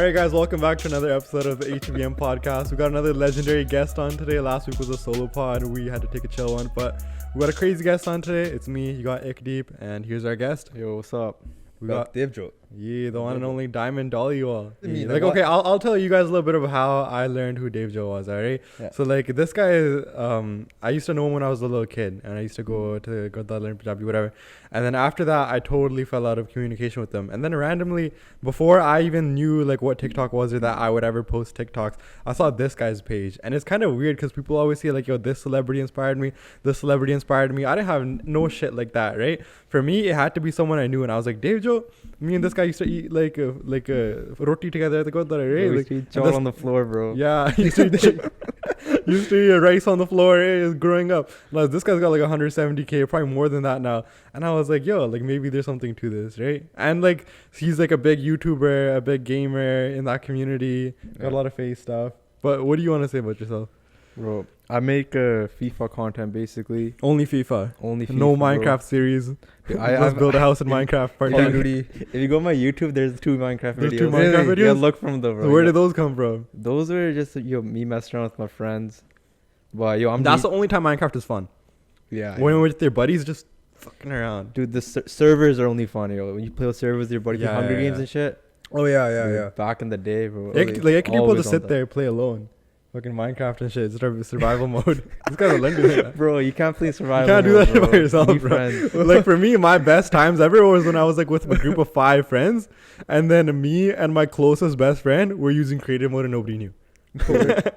right, guys, welcome back to another episode of the HBM podcast. We got another legendary guest on today. Last week was a solo pod. We had to take a chill one, but we got a crazy guest on today. It's me. You got Ikdeep, and here's our guest. Yo, what's up? We got Devjot. Yeah, the one and only Diamond Dhaliwal. Yeah. Like, okay, I'll tell you guys a little bit of how I learned who Devjot was, alright? Yeah. So, like, this guy is, I used to know him when I was a little kid, and I used to go to Gurdwara learn Punjabi, whatever. And then after that, I totally fell out of communication with them. And then randomly, before I even knew, like, what TikTok was or that I would ever post TikToks, I saw this guy's page. And it's kind of weird because people always say, like, yo, this celebrity inspired me, this celebrity inspired me. I didn't have no shit like that, right? For me, it had to be someone I knew. And I was like, Devjot, me and this guy used to eat, like roti together at the Gurdwara, right? Bro, Like, used to eat on the floor, bro. yeah, used to eat rice on the floor, growing up. Like, this guy's got like 170K, probably more than that now. And I was like, yo, like maybe there's something to this, right? And like he's like a big YouTuber, a big gamer in that community, got a lot of face stuff. But what do you want to say about yourself? Bro, I make FIFA content basically. Only FIFA. Only FIFA, No bro. Minecraft series. I Just build a house in Minecraft. Part Call of time. Duty. If you go on my YouTube, there's 2 Minecraft There's videos. 2 Minecraft Really? videos. Yeah, look from the bro. So where did those come from? Those were just me messing around with my friends. But yo, That's the only time Minecraft is fun. yeah. When with your buddies, just fucking around. Dude, the servers are only fun, yo. When you play with servers with your buddies, Yeah, Hunger yeah, Games yeah. and shit. Oh yeah, Dude, back in the day, bro. I can people Always just on sit that. there, play alone. Fucking Minecraft and shit. Survival mode. This guy's a lender. Bro, you can't play survival. You can't do mode, that shit bro. by yourself, Need bro. friends. Like for me, my best times ever was when I was like with a group of 5 friends, and then me and my closest best friend were using creative mode and nobody knew.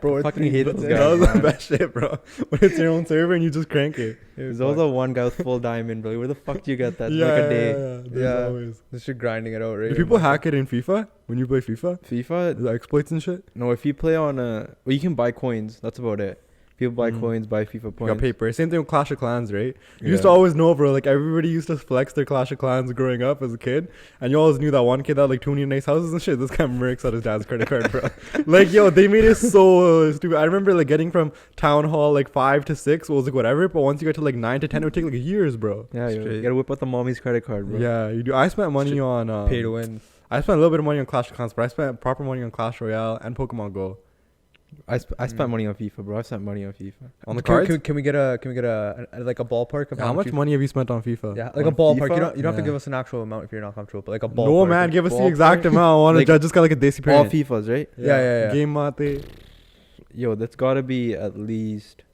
bro. Fucking hate those That guys. was the man. best shit, bro. When it's your own server and you just crank it. There's also one guy with full diamond, bro. Where the fuck do you get that? Yeah, Like a day. There's Yeah. always. This shit grinding it out, right? Do people hack it in FIFA when you play FIFA? FIFA? The exploits and shit. No, if you play on well, you can buy coins. That's about it. People buy Mhm. coins, buy FIFA You points. got paper. Same thing with Clash of Clans, right? You Yeah. used to always know, bro. Like everybody used to flex their Clash of Clans growing up as a kid, and you always knew that one kid that had, like 20 nice houses and shit. This guy murks out his dad's credit card, bro. Like yo, they made it so stupid. I remember like getting from town hall like 5 to 6 was like whatever, but once you get to like 9 to 10, it would take like years, bro. Yeah, you Straight. gotta whip out the mommy's credit card, bro. Yeah, you do. I spent money Shit. on Pay to win. I spent a little bit of money on Clash of Clans, but I spent proper money on Clash Royale and Pokemon Go. I spent money on FIFA, bro. I spent money on FIFA. On the Can- cards. Can we get a like a ballpark of How much you- money have you spent on FIFA? Yeah, like on a ballpark. FIFA? You don't have to Yeah. give us an actual amount if you're not comfortable, but like a ballpark. No man, give us the exact Ballpark? amount. I want to Like, judge. Just got like a desi All parent. FIFAs, right? Yeah. Game mate. Yo, that's gotta be at least.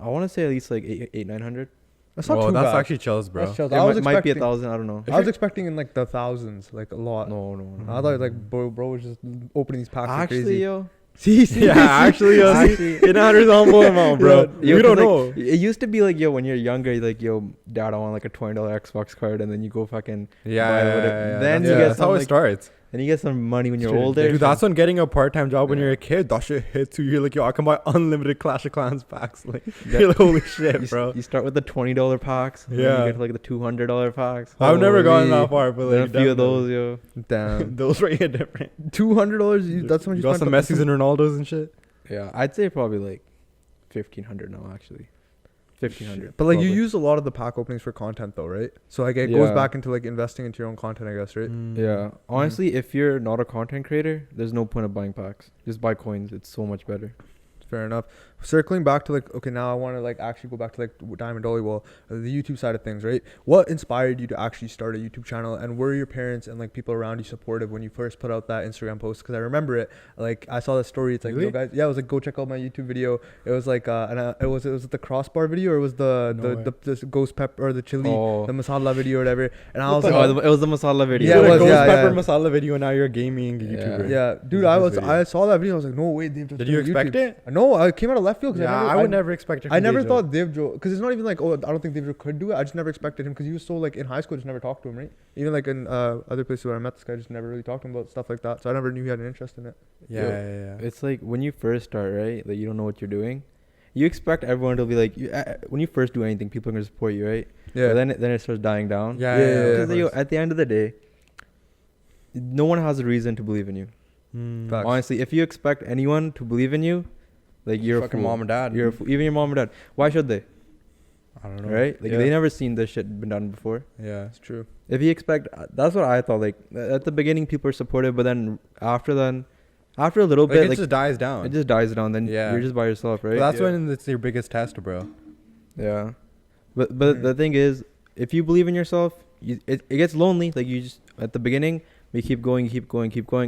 I want to say at least like 900. That's not Oh, too that's bad. actually chills, bro. That's chill. It I was might be expecting. 1,000. I don't know. I was expecting in like the thousands, like a lot. No. I thought like bro was just opening these packs. like Actually, crazy. yo. Yeah, actually, Actually- 800 is on full amount, bro. Yo, You don't 'cause, know. like, it used to be like, yo, when you're younger, like, yo, dad, I want like a $20 Xbox card, and then you go fucking Yeah, buy yeah, whatever. yeah, Then that's, you get that's how some, it like, starts. Then you get some money when you're Dude, older. Dude, that's when getting a part-time job when Yeah. you're a kid, that shit hits you. You're like, yo, I can buy unlimited Clash of Clans packs. Like, Yeah. you're like, holy shit, you, bro. you start with the $20 packs. And Yeah. then you get to like the $200 packs. I've never gotten Holy. that far, but Then like, a few of definitely. those, yo. Damn. Those right here different. $200. That's how much You you got spent some on- Messis and Ronaldos and shit. Yeah, I'd say probably like 1,500 now, actually. 1,500. But like you probably. use a lot of the pack openings for content though, right? So like it goes Yeah. back into like investing into your own content, I guess, right? Mm. Yeah. Honestly, if you're not a content creator, there's no point of buying packs. Just buy coins. It's so much better. Fair enough. Circling back to like, okay, now I want to like actually go back to like Diamond Dhaliwal, the YouTube side of things, right? What inspired you to actually start a YouTube channel, and were your parents and like people around you supportive when you first put out that Instagram post? Because I remember it, like I saw the story. It's like, Really? yo guys, yeah, it was like go check out my YouTube video. It was like, it was the crossbar video, or it was No the ghost pepper or the chili, Oh. the masala video or whatever. And I What was the like, hell? It was the masala video. Yeah, You it did a was, ghost yeah, pepper yeah. masala video, and now you're a gaming YouTuber. yeah, dude, This I is was, video. I saw that video. I was like, no way, Dave. Did you expect it? No, I came out of left field. 'Cause Yeah, I I would never expect it. I from never Deja. thought Devjot, because it's not even like, oh, I don't think Devjot could do it. I just never expected him because he was so like in high school, I just never talked to him, right? Even like in other places where I met this guy, I just never really talked to him about stuff like that. So I never knew he had an interest in it. Yeah. It's like when you first start, right? Like you don't know what you're doing. You expect everyone to be like, when you first do anything, people are gonna support you, right? Yeah. But then it starts dying down. Yeah. Because of yo, course. at the end of the day, no one has a reason to believe in you. Mm. Facts. Honestly, if you expect anyone to believe in you, like you're a Fucking fool. mom and dad. You're a fool. Even your mom and dad. Why should they? I don't know. right? Like Yeah. they never seen this shit been done before. Yeah. It's true. If you expect, that's what I thought. Like at the beginning, people are supportive, but then after a little Like, bit, it like just dies down. it just dies down. Then Yeah. you're just by yourself, right? But that's Yeah. when it's your biggest test, bro. Yeah, but the thing is, if you believe in yourself, it gets lonely. Like you just at the beginning, we keep going,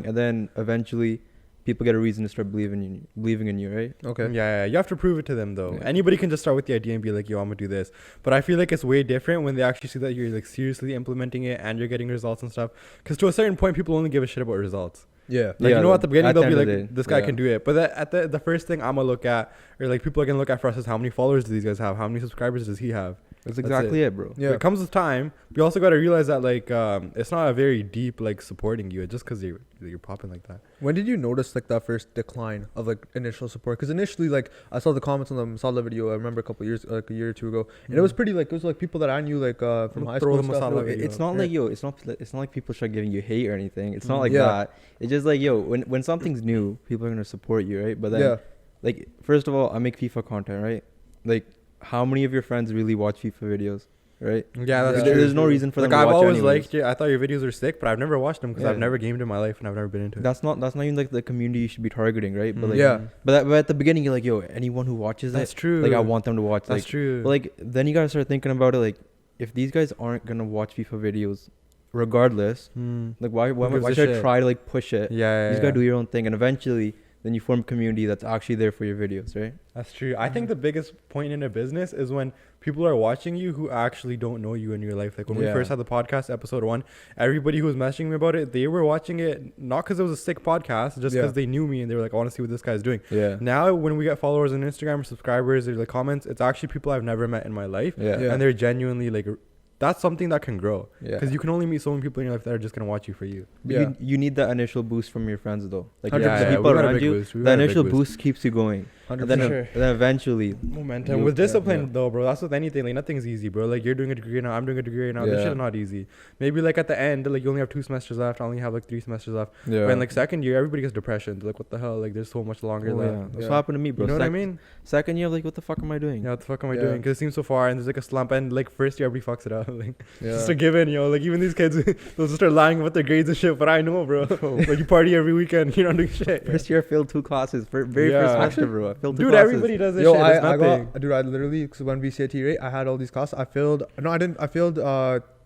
and then eventually, people get a reason to start believing in you, right? Okay. Yeah, you have to prove it to them though. Yeah. Anybody can just start with the idea and be like, "Yo, I'm gonna do this." But I feel like it's way different when they actually see that you're like seriously implementing it and you're getting results and stuff. Because to a certain point, people only give a shit about results. Yeah. Like, Yeah, you know, at the beginning at the they'll be end of like, the day, "This guy yeah. can do it." But at the first thing I'm gonna look at, or like people are gonna look at for us, is how many followers do these guys have? How many subscribers does he have? That's That's exactly it, bro. Yeah. It comes with time. But you also got to realize that like it's not a very deep like supporting you. It's just because you're popping like that. When did you notice like that first decline of like initial support? Because initially, like I saw the comments on the Masala video. I remember a year or two ago, and it was pretty like it was like people that I knew like from high Throw school. the Stuff. Masala No, video. it's not Yeah. like it's not like people start giving you hate or anything. It's not like Yeah. that. It's just like when something's new, people are gonna support you, right? But then Yeah. like first of all, I make FIFA content, right? Like how many of your friends really watch FIFA videos, right? Yeah, that's Yeah. true. There's no reason for Like them to I've watch always anyways. liked it. I thought your videos were sick, but I've never watched them because I've Yeah. never gamed in my life and I've never been into it. That's not even like the community you should be targeting, right? But like Yeah. but at the beginning you're like, yo, anyone who watches That's it, true. like I want them to watch. That's like, true. But like then you gotta start thinking about it. Like if these guys aren't gonna watch FIFA videos, regardless, like why gives a should I shit? try to like push it? Yeah, You just gotta do your own thing, and eventually, then you form a community that's actually there for your videos, right? That's true. I think the biggest point in a business is when people are watching you who actually don't know you in your life. Like when we Yeah. first had the podcast, episode 1, everybody who was messaging me about it, they were watching it not because it was a sick podcast, just because Yeah. they knew me and they were like, I want to see what this guy's doing. Yeah. Now, when we get followers on Instagram or subscribers or like comments, it's actually people I've never met in my life. Yeah. Yeah. And they're genuinely like, that's something that can grow. Yeah. Because you can only meet so many people in your life that are just going to watch you for you. But Yeah. you need that initial boost from your friends though. Like 100%. the Yeah, people we got a around big you, boost. We the got a big initial boost. boost keeps you going. And 100%. then eventually, Momentum. You- With discipline, yeah. though, bro, that's with anything. Like, nothing's easy, bro. Like, you're doing a degree right now, I'm doing a degree right now. This Yeah. shit is not easy. Maybe, like, at the end, like, you only have 2 semesters left. I only have, like, 3 semesters left. yeah. But in, like, second year, everybody gets depression. They're like, what the hell? Like, there's so much longer Oh, left. yeah. That's Yeah. what happened to me, bro. You know what I mean? Second year, like, what the fuck am I doing? Yeah, what the fuck am I Yeah. doing? Because it seems so far, and there's, like, a slump. And, like, first year, everybody fucks it up. Like, Yeah. just a given, yo. Like, even these kids, they'll just start lying about their grades and shit. But I know, bro. Like, you party every weekend. You're not doing shit. First year, I failed 2 classes. Very Yeah. first semester, bro. I failed 2 Dude, classes. everybody does this Yo, shit. It's I nothing. got, dude, I literally, cause when VCAT, right, I had all these classes. I failed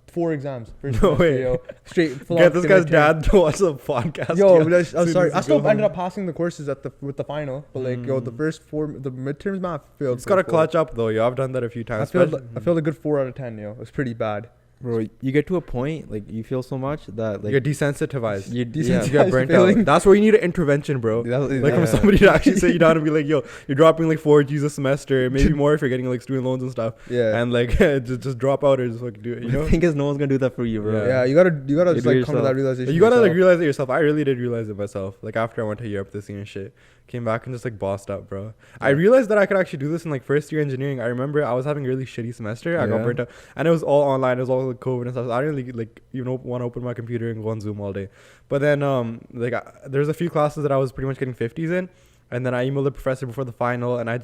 4 exams. First No semester, way. Yo. Straight. full Get out this in guy's midterm. dad to watch the podcast. Yo, yo, I'm soon sorry. as I you still go ended home. up passing the courses with the final, but like, yo, the first 4, the midterms, man, I failed. It's got to good 4. clutch up, though, yo. I've done that a few I times. failed. especially- I failed a good 4 out of 10. Yo, it was pretty bad. Bro, you get to a point, like, you feel so much that, like, You're desensitized. you desensitized. You get burnt Failing. out. That's where you need an intervention, bro. Like from somebody to actually sit you down and be like, "Yo, you're dropping like 4 G's a semester, maybe more if you're getting like student loans and stuff, Yeah. and like just drop out or just like do it." You know, The thing is, no one's gonna do that for you, bro. Yeah, you gotta You just do like it come to yourself. that realization. you gotta like yourself. realize it yourself. I really did realize it myself. Like after I went to Europe this year and shit, came back and just like bossed up, bro. I realized that I could actually do this in like first year engineering. I remember I was having a really shitty semester. I got Yeah. burnt out, and it was all online. It was all like COVID and stuff. So I didn't really like even want to open my computer and go on Zoom all day. But then there's a few classes that I was pretty much getting 50s in, and then I emailed the professor before the final, and I'm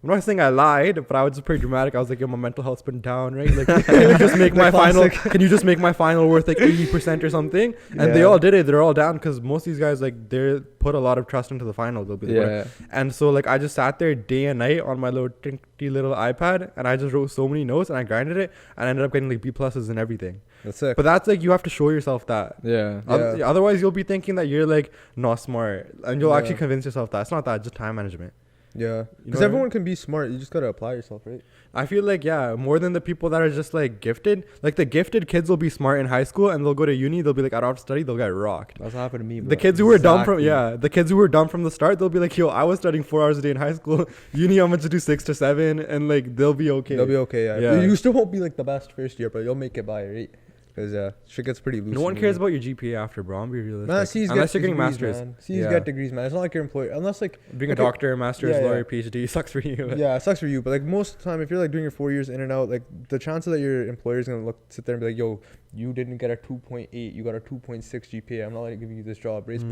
not saying I lied, but I was just pretty dramatic. I was like, "Yo, my mental health's been down, right? Like, can you just make my final? Can you just make my final worth like 80% or something?" And they Yeah. all did it. They're all down because most of these guys like they put a lot of trust into the final. They'll be like, Yeah. and so like I just sat there day and night on my little tinky little iPad, and I just wrote so many notes and I grinded it, and I ended up getting like B pluses and everything. That's sick. But that's like you have to show yourself that. Yeah. Yeah. Otherwise, you'll be thinking that you're like not smart, and you'll Yeah. actually convince yourself that it's not that. Just time management. Yeah, You know because what I everyone mean? can be smart. You just gotta apply yourself, right? I feel like more than the people that are just like gifted. Like the gifted kids will be smart in high school and they'll go to uni. They'll be like, I don't have to study. They'll get rocked. That's what happened to me, bro. The kids who were dumb from Exactly. the kids who were dumb from the start, they'll be like, yo, I was studying 4 hours a day in high school. Uni, I'm gonna do 6 to 7, and like they'll be okay. They'll be okay. Yeah. Yeah. You still won't be like the best first year, but you'll make it by, right? Because shit gets pretty loose. No one in cares uni. about your GPA after, bro. I'm being realistic. Man, C's Unless get you're getting degrees, masters. Man. C's Yeah. get degrees, man. It's not like your employer, unless like Being a okay, doctor, master's, yeah, lawyer, PhD sucks for you. yeah, it sucks for you. But like most of the time, if you're like doing your 4 years in and out, like the chances that your employer is gonna sit there and be like, "Yo, you didn't get a 2.8, you got a 2.6 GPA. I'm not like giving you this job." Right? It's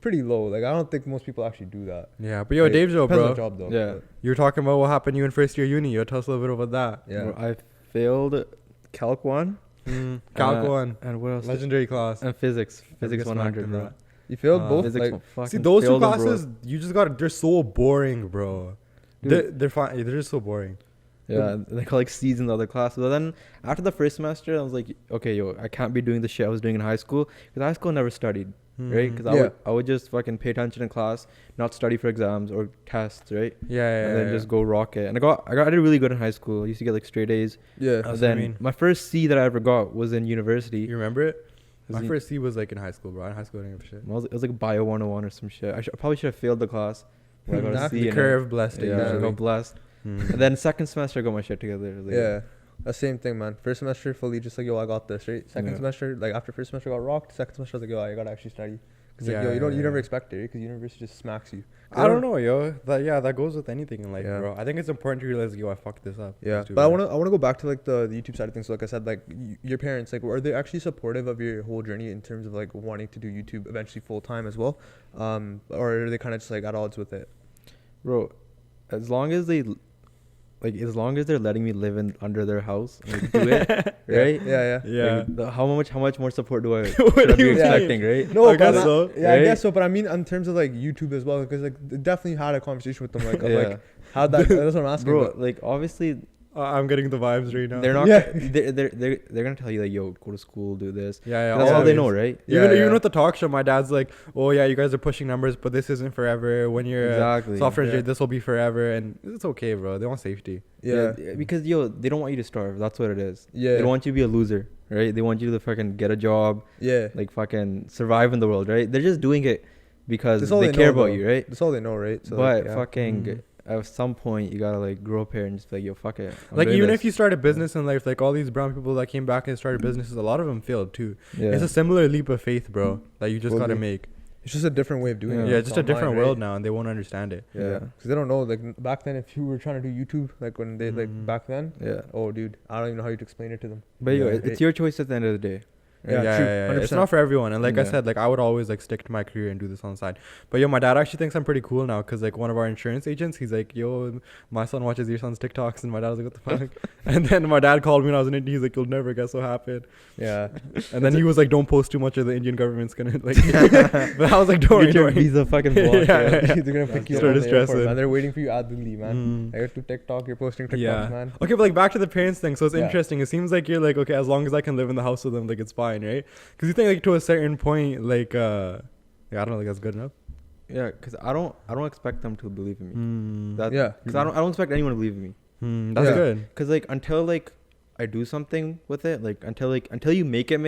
pretty low. Like I don't think most people actually do that. Yeah, but yo, Right? Dave Joe, Depends on bro. the job though. Yeah. but You were talking about what happened to you in first year uni. Yo, tell us a little bit about that. yeah. Bro, I failed Calc 1. Calc 1. And what else? Legendary class. And physics. Never Physics get smacked 100, in bro. that. You failed both. Physics Like fucking See, those two failed them, bro. classes, you just got. They're so boring, bro. They're fine. They're just so boring. Yeah, they call like C's in the other class. But then after the first semester, I was like, okay, yo, I can't be doing the shit I was doing in high school. Because high school I never studied, right? Because Yeah. I would just fucking pay attention in class, not study for exams or tests, right? Yeah, And then just go rock it. And I did really good in high school. I used to get like straight A's. yeah. That's And what I then mean. my first C that I ever got was in university. You remember it? My Was first C was like in high school, bro. In high school, I didn't give a shit. It was like Bio 101 or some shit. I probably should have failed the class. Where I got a Exactly. C The in curve it. blessed it. Yeah, I usually. got blessed. Mm. And then second semester, I got my shit together. Like, Yeah. The same thing, man. First semester, fully just like, yo, I got this, right? Second Yeah. semester, like after first semester, I got rocked. Second semester, I was like, yo, I gotta actually study. Because like, Yeah, yo, you never yeah. expect it, right? Because university just smacks you. I don't know, yo. That goes with anything in life, Yeah. bro. I think it's important to realize, yo, I fucked this up. Yeah, It's too but I bad. wanna go back to like the YouTube side of things. So like I said, like your parents, like, are they actually supportive of your whole journey in terms of like wanting to do YouTube eventually full time as well, or are they kind of just like at odds with it? Bro, as long as they're letting me live under their house and like, do it, right? Yeah. Yeah. Like, how much more support do I What should I do be you mean? expecting, right? No, I but guess so. Yeah, I Right? guess so. But I mean, in terms of like YouTube as well, because like they definitely had a conversation with them, like, of, Yeah. like how that. That's what I'm asking. Bro, about. like obviously I'm getting the vibes right now. they're not. Yeah. They're gonna tell you like, yo, go to school, do this. Yeah, That's all they always. know, right? Yeah, Even yeah. with the talk show, my dad's like, "Oh yeah, you guys are pushing numbers, but this isn't forever. When you're Exactly. a software engineer, Yeah. this will be forever, and it's okay, bro. They want safety." Yeah. Because yo, they don't want you to starve. That's what it is. Yeah. They don't want you to be a loser, right? They want you to fucking get a job, Yeah. like fucking survive in the world, right? They're just doing it because That's all they they care know, about though. you, right? That's all they know, right? So, But like, yeah. fucking Mhm. at some point you gotta like grow up here and just be like, yo, fuck it. I'm Like doing even this. if you start a business in life, like all these brown people that came back and started businesses, a lot of them failed too. yeah. It's a similar leap of faith, bro, that you just Will gotta be. make. It's just a different way of doing Yeah. it. Yeah, It's just a different online, world right? now, and they won't understand it. yeah. Because they don't know. Like back then, if you were trying to do YouTube, like when they Mhm. like back then, Yeah. oh dude, I don't even know how you'd explain it to them. But yo, Yeah. it's your choice at the end of the day. Yeah, Yeah, true, yeah, yeah. It's 100%. not for everyone, and like I Yeah. said, like I would always like stick to my career and do this on the side. But yo, my dad actually thinks I'm pretty cool now, cause like one of our insurance agents, he's like, "Yo, my son watches your son's TikToks," and my dad was like, "What the fuck?" And then my dad called me when I was in India. He's like, "You'll never guess what happened." Yeah. And then he was like, "Don't post too much, or the Indian government's gonna like." But I was like, "Don't worry, Get don't your worry." visa fucking Yeah, blocked. yeah, yeah. yeah. They're gonna pick you up Started on the airport, stressing. man. They're waiting for you at Delhi, man. Mm. I go to TikTok. You're posting TikToks, Yeah. man. Okay, but like back to the parents thing. So it's Yeah. interesting. It seems like you're like, okay, as long as I can live in the house with them, like it's fine, right? Because you think like to a certain point, like, yeah, I don't know, like that's good enough. Yeah, cause I don't expect them to believe in me. Mm. That Yeah. Cause I don't expect anyone to believe in me. That's Yeah. good. Cause like until like I do something with it, like until you make it,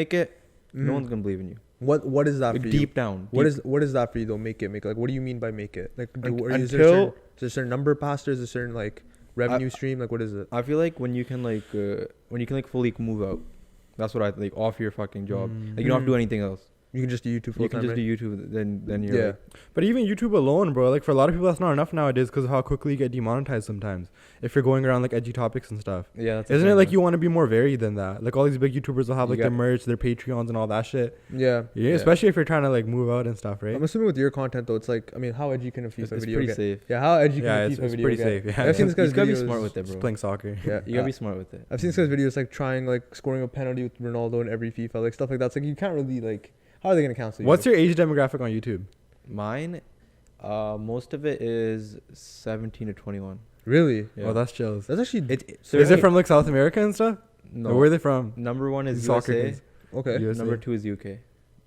no Mhm. one's gonna believe in you. What is that Like, for you? deep down. What deep- is that for you though? Make it. Like, what do you mean by make it? Like, is until- there a certain number passed? Is there a certain like revenue stream? Like, what is it? I feel like when you can fully move out, that's what I like off your fucking job. Mm. Like you don't have to do anything else. You can just do YouTube full You can time. just do YouTube. Then you're Yeah. like, But even YouTube alone, bro, like for a lot of people, that's not enough nowadays because of how quickly you get demonetized sometimes. If you're going around like edgy topics and stuff. yeah. That's the Isn't it thing, like man. you want to be more varied than that? Like all these big YouTubers will have You like their got- merch, their Patreons, and all that shit. Yeah. Yeah, Yeah. especially if you're trying to like move out and stuff, right? I'm assuming with your content though, it's like, I mean, how edgy can a It's, FIFA it's video pretty get? safe. Yeah, how edgy Yeah, can a it's, FIFA it's video pretty get? safe. Yeah, I've seen this You guy's gotta be videos. smart with it, just bro. playing soccer. Yeah, You gotta be smart with it. I've seen this guy's videos like trying like scoring a penalty with Ronaldo in every FIFA, like stuff like that. It's like you can't really like. How are they gonna cancel you? What's your age demographic on YouTube? Mine, most of it is 17 to 21. Really? Yeah. Oh, that's chills. That's actually So Is it from like South America and stuff? No. Or where are they from? Number one is Soccer USA. kids. okay. USA. Number two is UK.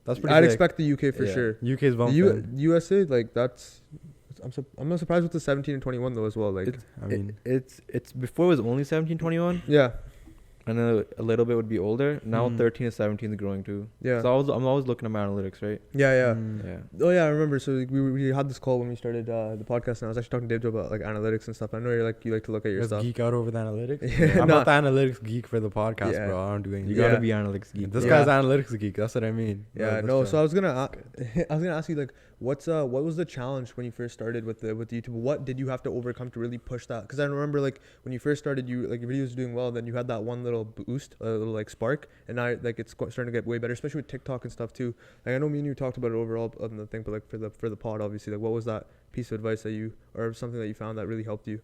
That's pretty I'd sick. expect the UK for Yeah. sure. UK's The bumping. USA, like that's. I'm not surprised with the 17 and 21 though as well. Like, I mean, It's before it was only 17, 21. yeah, and then a little bit would be older. Now Mm. 13 to 17 is growing too. Yeah. So I'm always looking at my analytics, right? Yeah. Mm. Yeah. Oh yeah, I remember. So like, we had this call when we started the podcast, and I was actually talking to Dave about like analytics and stuff. I know you like to look at your Let's stuff. geek out over the analytics. Yeah, I'm nah. not the analytics geek for the podcast, Yeah. bro. I don't do anything. You gotta Yeah. be analytics geek. This Yeah. guy's analytics geek. That's what I mean. Yeah, Let's no. try. So I was gonna ask you like, what was the challenge when you first started with the YouTube? What did you have to overcome to really push that? Because I remember like when you first started, you like your videos were doing well, then you had that one little boost, a little like spark, and now like it's starting to get way better, especially with TikTok and stuff too. Like I know me and you talked about it overall on the thing, but like for the pod, obviously, like what was that piece of advice that you or something that you found that really helped you?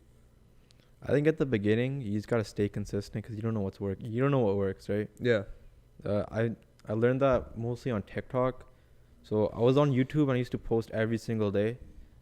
I think at the beginning you just gotta stay consistent because you don't know what's working. You don't know what works, right? Yeah. I learned that mostly on TikTok. So I was on YouTube and I used to post every single day,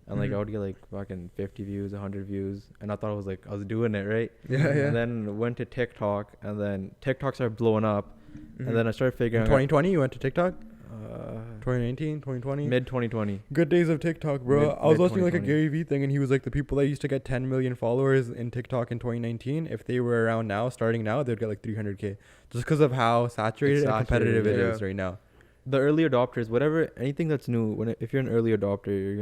and like Mhm. I would get like fucking 50 views, 100 views, and I thought I was doing it right. Yeah. And then went to TikTok, and then TikTok started blowing up, Mhm. and then I started In figuring out 2020, you went to TikTok. uh, 2019, 2020. mid 2020. Good days of TikTok, bro. Mid- I was mid listening to like a 2020. Gary Vee thing, and he was like, the people that used to get 10 million followers in TikTok in 2019, if they were around now, starting now, they'd get like 300K, just because of how saturated and competitive it saturated, is yeah. right now. The early adopters, whatever, anything that's new, if you're an early adopter, you're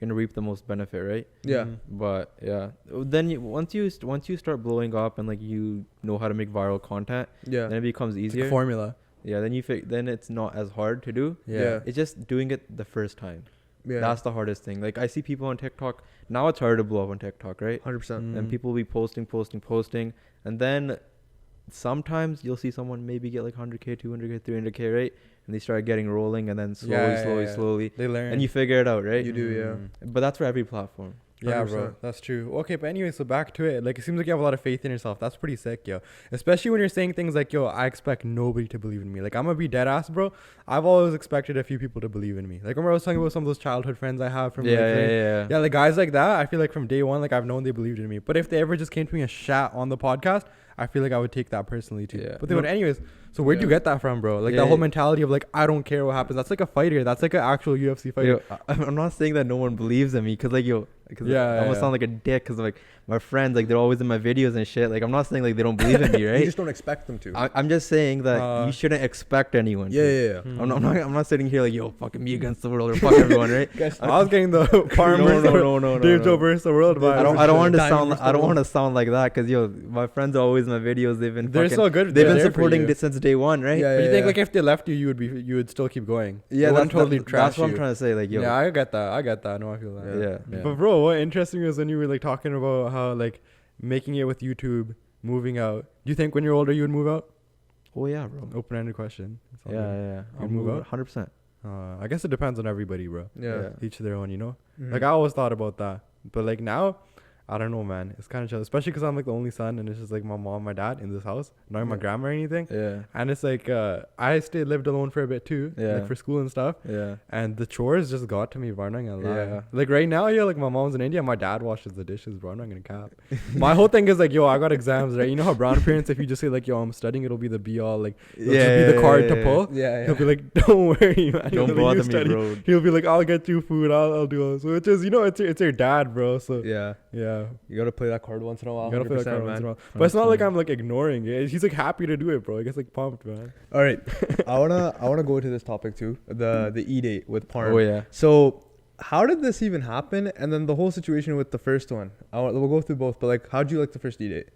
gonna reap the most benefit, right? Yeah. Mhm. But yeah, then once you start blowing up and like you know how to make viral content, Yeah. then it becomes It's like easier. a formula. Yeah, then it's not as hard to do. Yeah. It's just doing it the first time. Yeah. That's the hardest thing. Like I see people on TikTok now. It's hard to blow up on TikTok, right? 100%. Mm. And people will be posting, and then sometimes you'll see someone maybe get like 100K, 200K, 300K, right? And they start getting rolling, and then slowly, They learn. and you figure it out, right? You do, yeah. Mm. But that's for every platform. Yeah, 100%. bro, that's true. Okay, but anyway, so back to it. Like, it seems like you have a lot of faith in yourself. That's pretty sick, yo. Especially when you're saying things like, yo, I expect nobody to believe in me. Like, I'm gonna be dead ass, bro. I've always expected a few people to believe in me. Like, remember I was talking about some of those childhood friends I have from like, Yeah. yeah, like guys like that. I feel like from day one, like I've known they believed in me. But if they ever just came to me and shat on the podcast, I feel like I would take that personally too. Yeah. But they would, anyways. So where'd you Yeah. get that from, bro? Like Yeah, that whole yeah. mentality of like, I don't care what happens. That's like a fighter. That's like an actual UFC fighter. Yo, I'm not saying that no one believes in me, cause like Yeah, I'm yeah, gonna yeah. sound like a dick, cause like my friends, like they're always in my videos and shit. Like I'm not saying like they don't believe in me, You right? just don't expect them to. I'm just saying that you shouldn't expect anyone. yeah, to. yeah, yeah. Hmm. I'm not sitting here like, yo, fucking me against the world or fuck everyone, right? I was getting the farmers no, Dave Joe versus the world vibe. I don't want to Diamond sound versus I don't the want to sound like that, cause yo, my friends are always in my videos. They've been They're fucking, so good. they've They're been there for supporting you. this since day one, right? Yeah, But you think yeah. like if they left you, you would still keep going. Yeah, They that's wouldn't totally trash that's what you. I'm trying to say. Like yo, Yeah, I get that. No, I feel that. yeah. But bro, what interesting was when you were like talking about how like making it with YouTube, moving out. Do you think when you're older you would move out? Oh yeah, bro. Open-ended question. It's all good. Yeah. You'd move out? 100%. I guess it depends on everybody, bro. Yeah. Each their own, you know. Mhm. Like I always thought about that, but like now, I don't know, man. It's kind of chill, especially because I'm like the only son, and it's just like my mom, my dad in this house, not my Yeah. grandma or anything. Yeah. And it's like I lived alone for a bit too, Yeah. like for school and stuff. Yeah. And the chores just got to me, bro. I'm not gonna lie. Yeah. Like right now, yeah, like my mom's in India, my dad washes the dishes, bro. I'm not gonna cap. My whole thing is like, yo, I got exams, right? You know how brown parents, if you just say like, yo, I'm studying, it'll be the be all, like, it'll just be the card to pull. Yeah, He'll be like, don't worry, man. He'll Don't be like, bother "You me, study." bro. He'll be like, I'll get you food. I'll do all this. So it's just, you know, it's your dad, bro. So yeah. yeah. You gotta play that card once in a while. You gotta play that card 100%, once in a man. while. But it's not like I'm like ignoring it. He's like happy to do it, bro. He gets like pumped, man. All right, I wanna go into this topic too, the E-Date with Parm. Oh yeah. So, how did this even happen? And then the whole situation with the first one. We'll go through both, but like, how'd you like the first E-Date?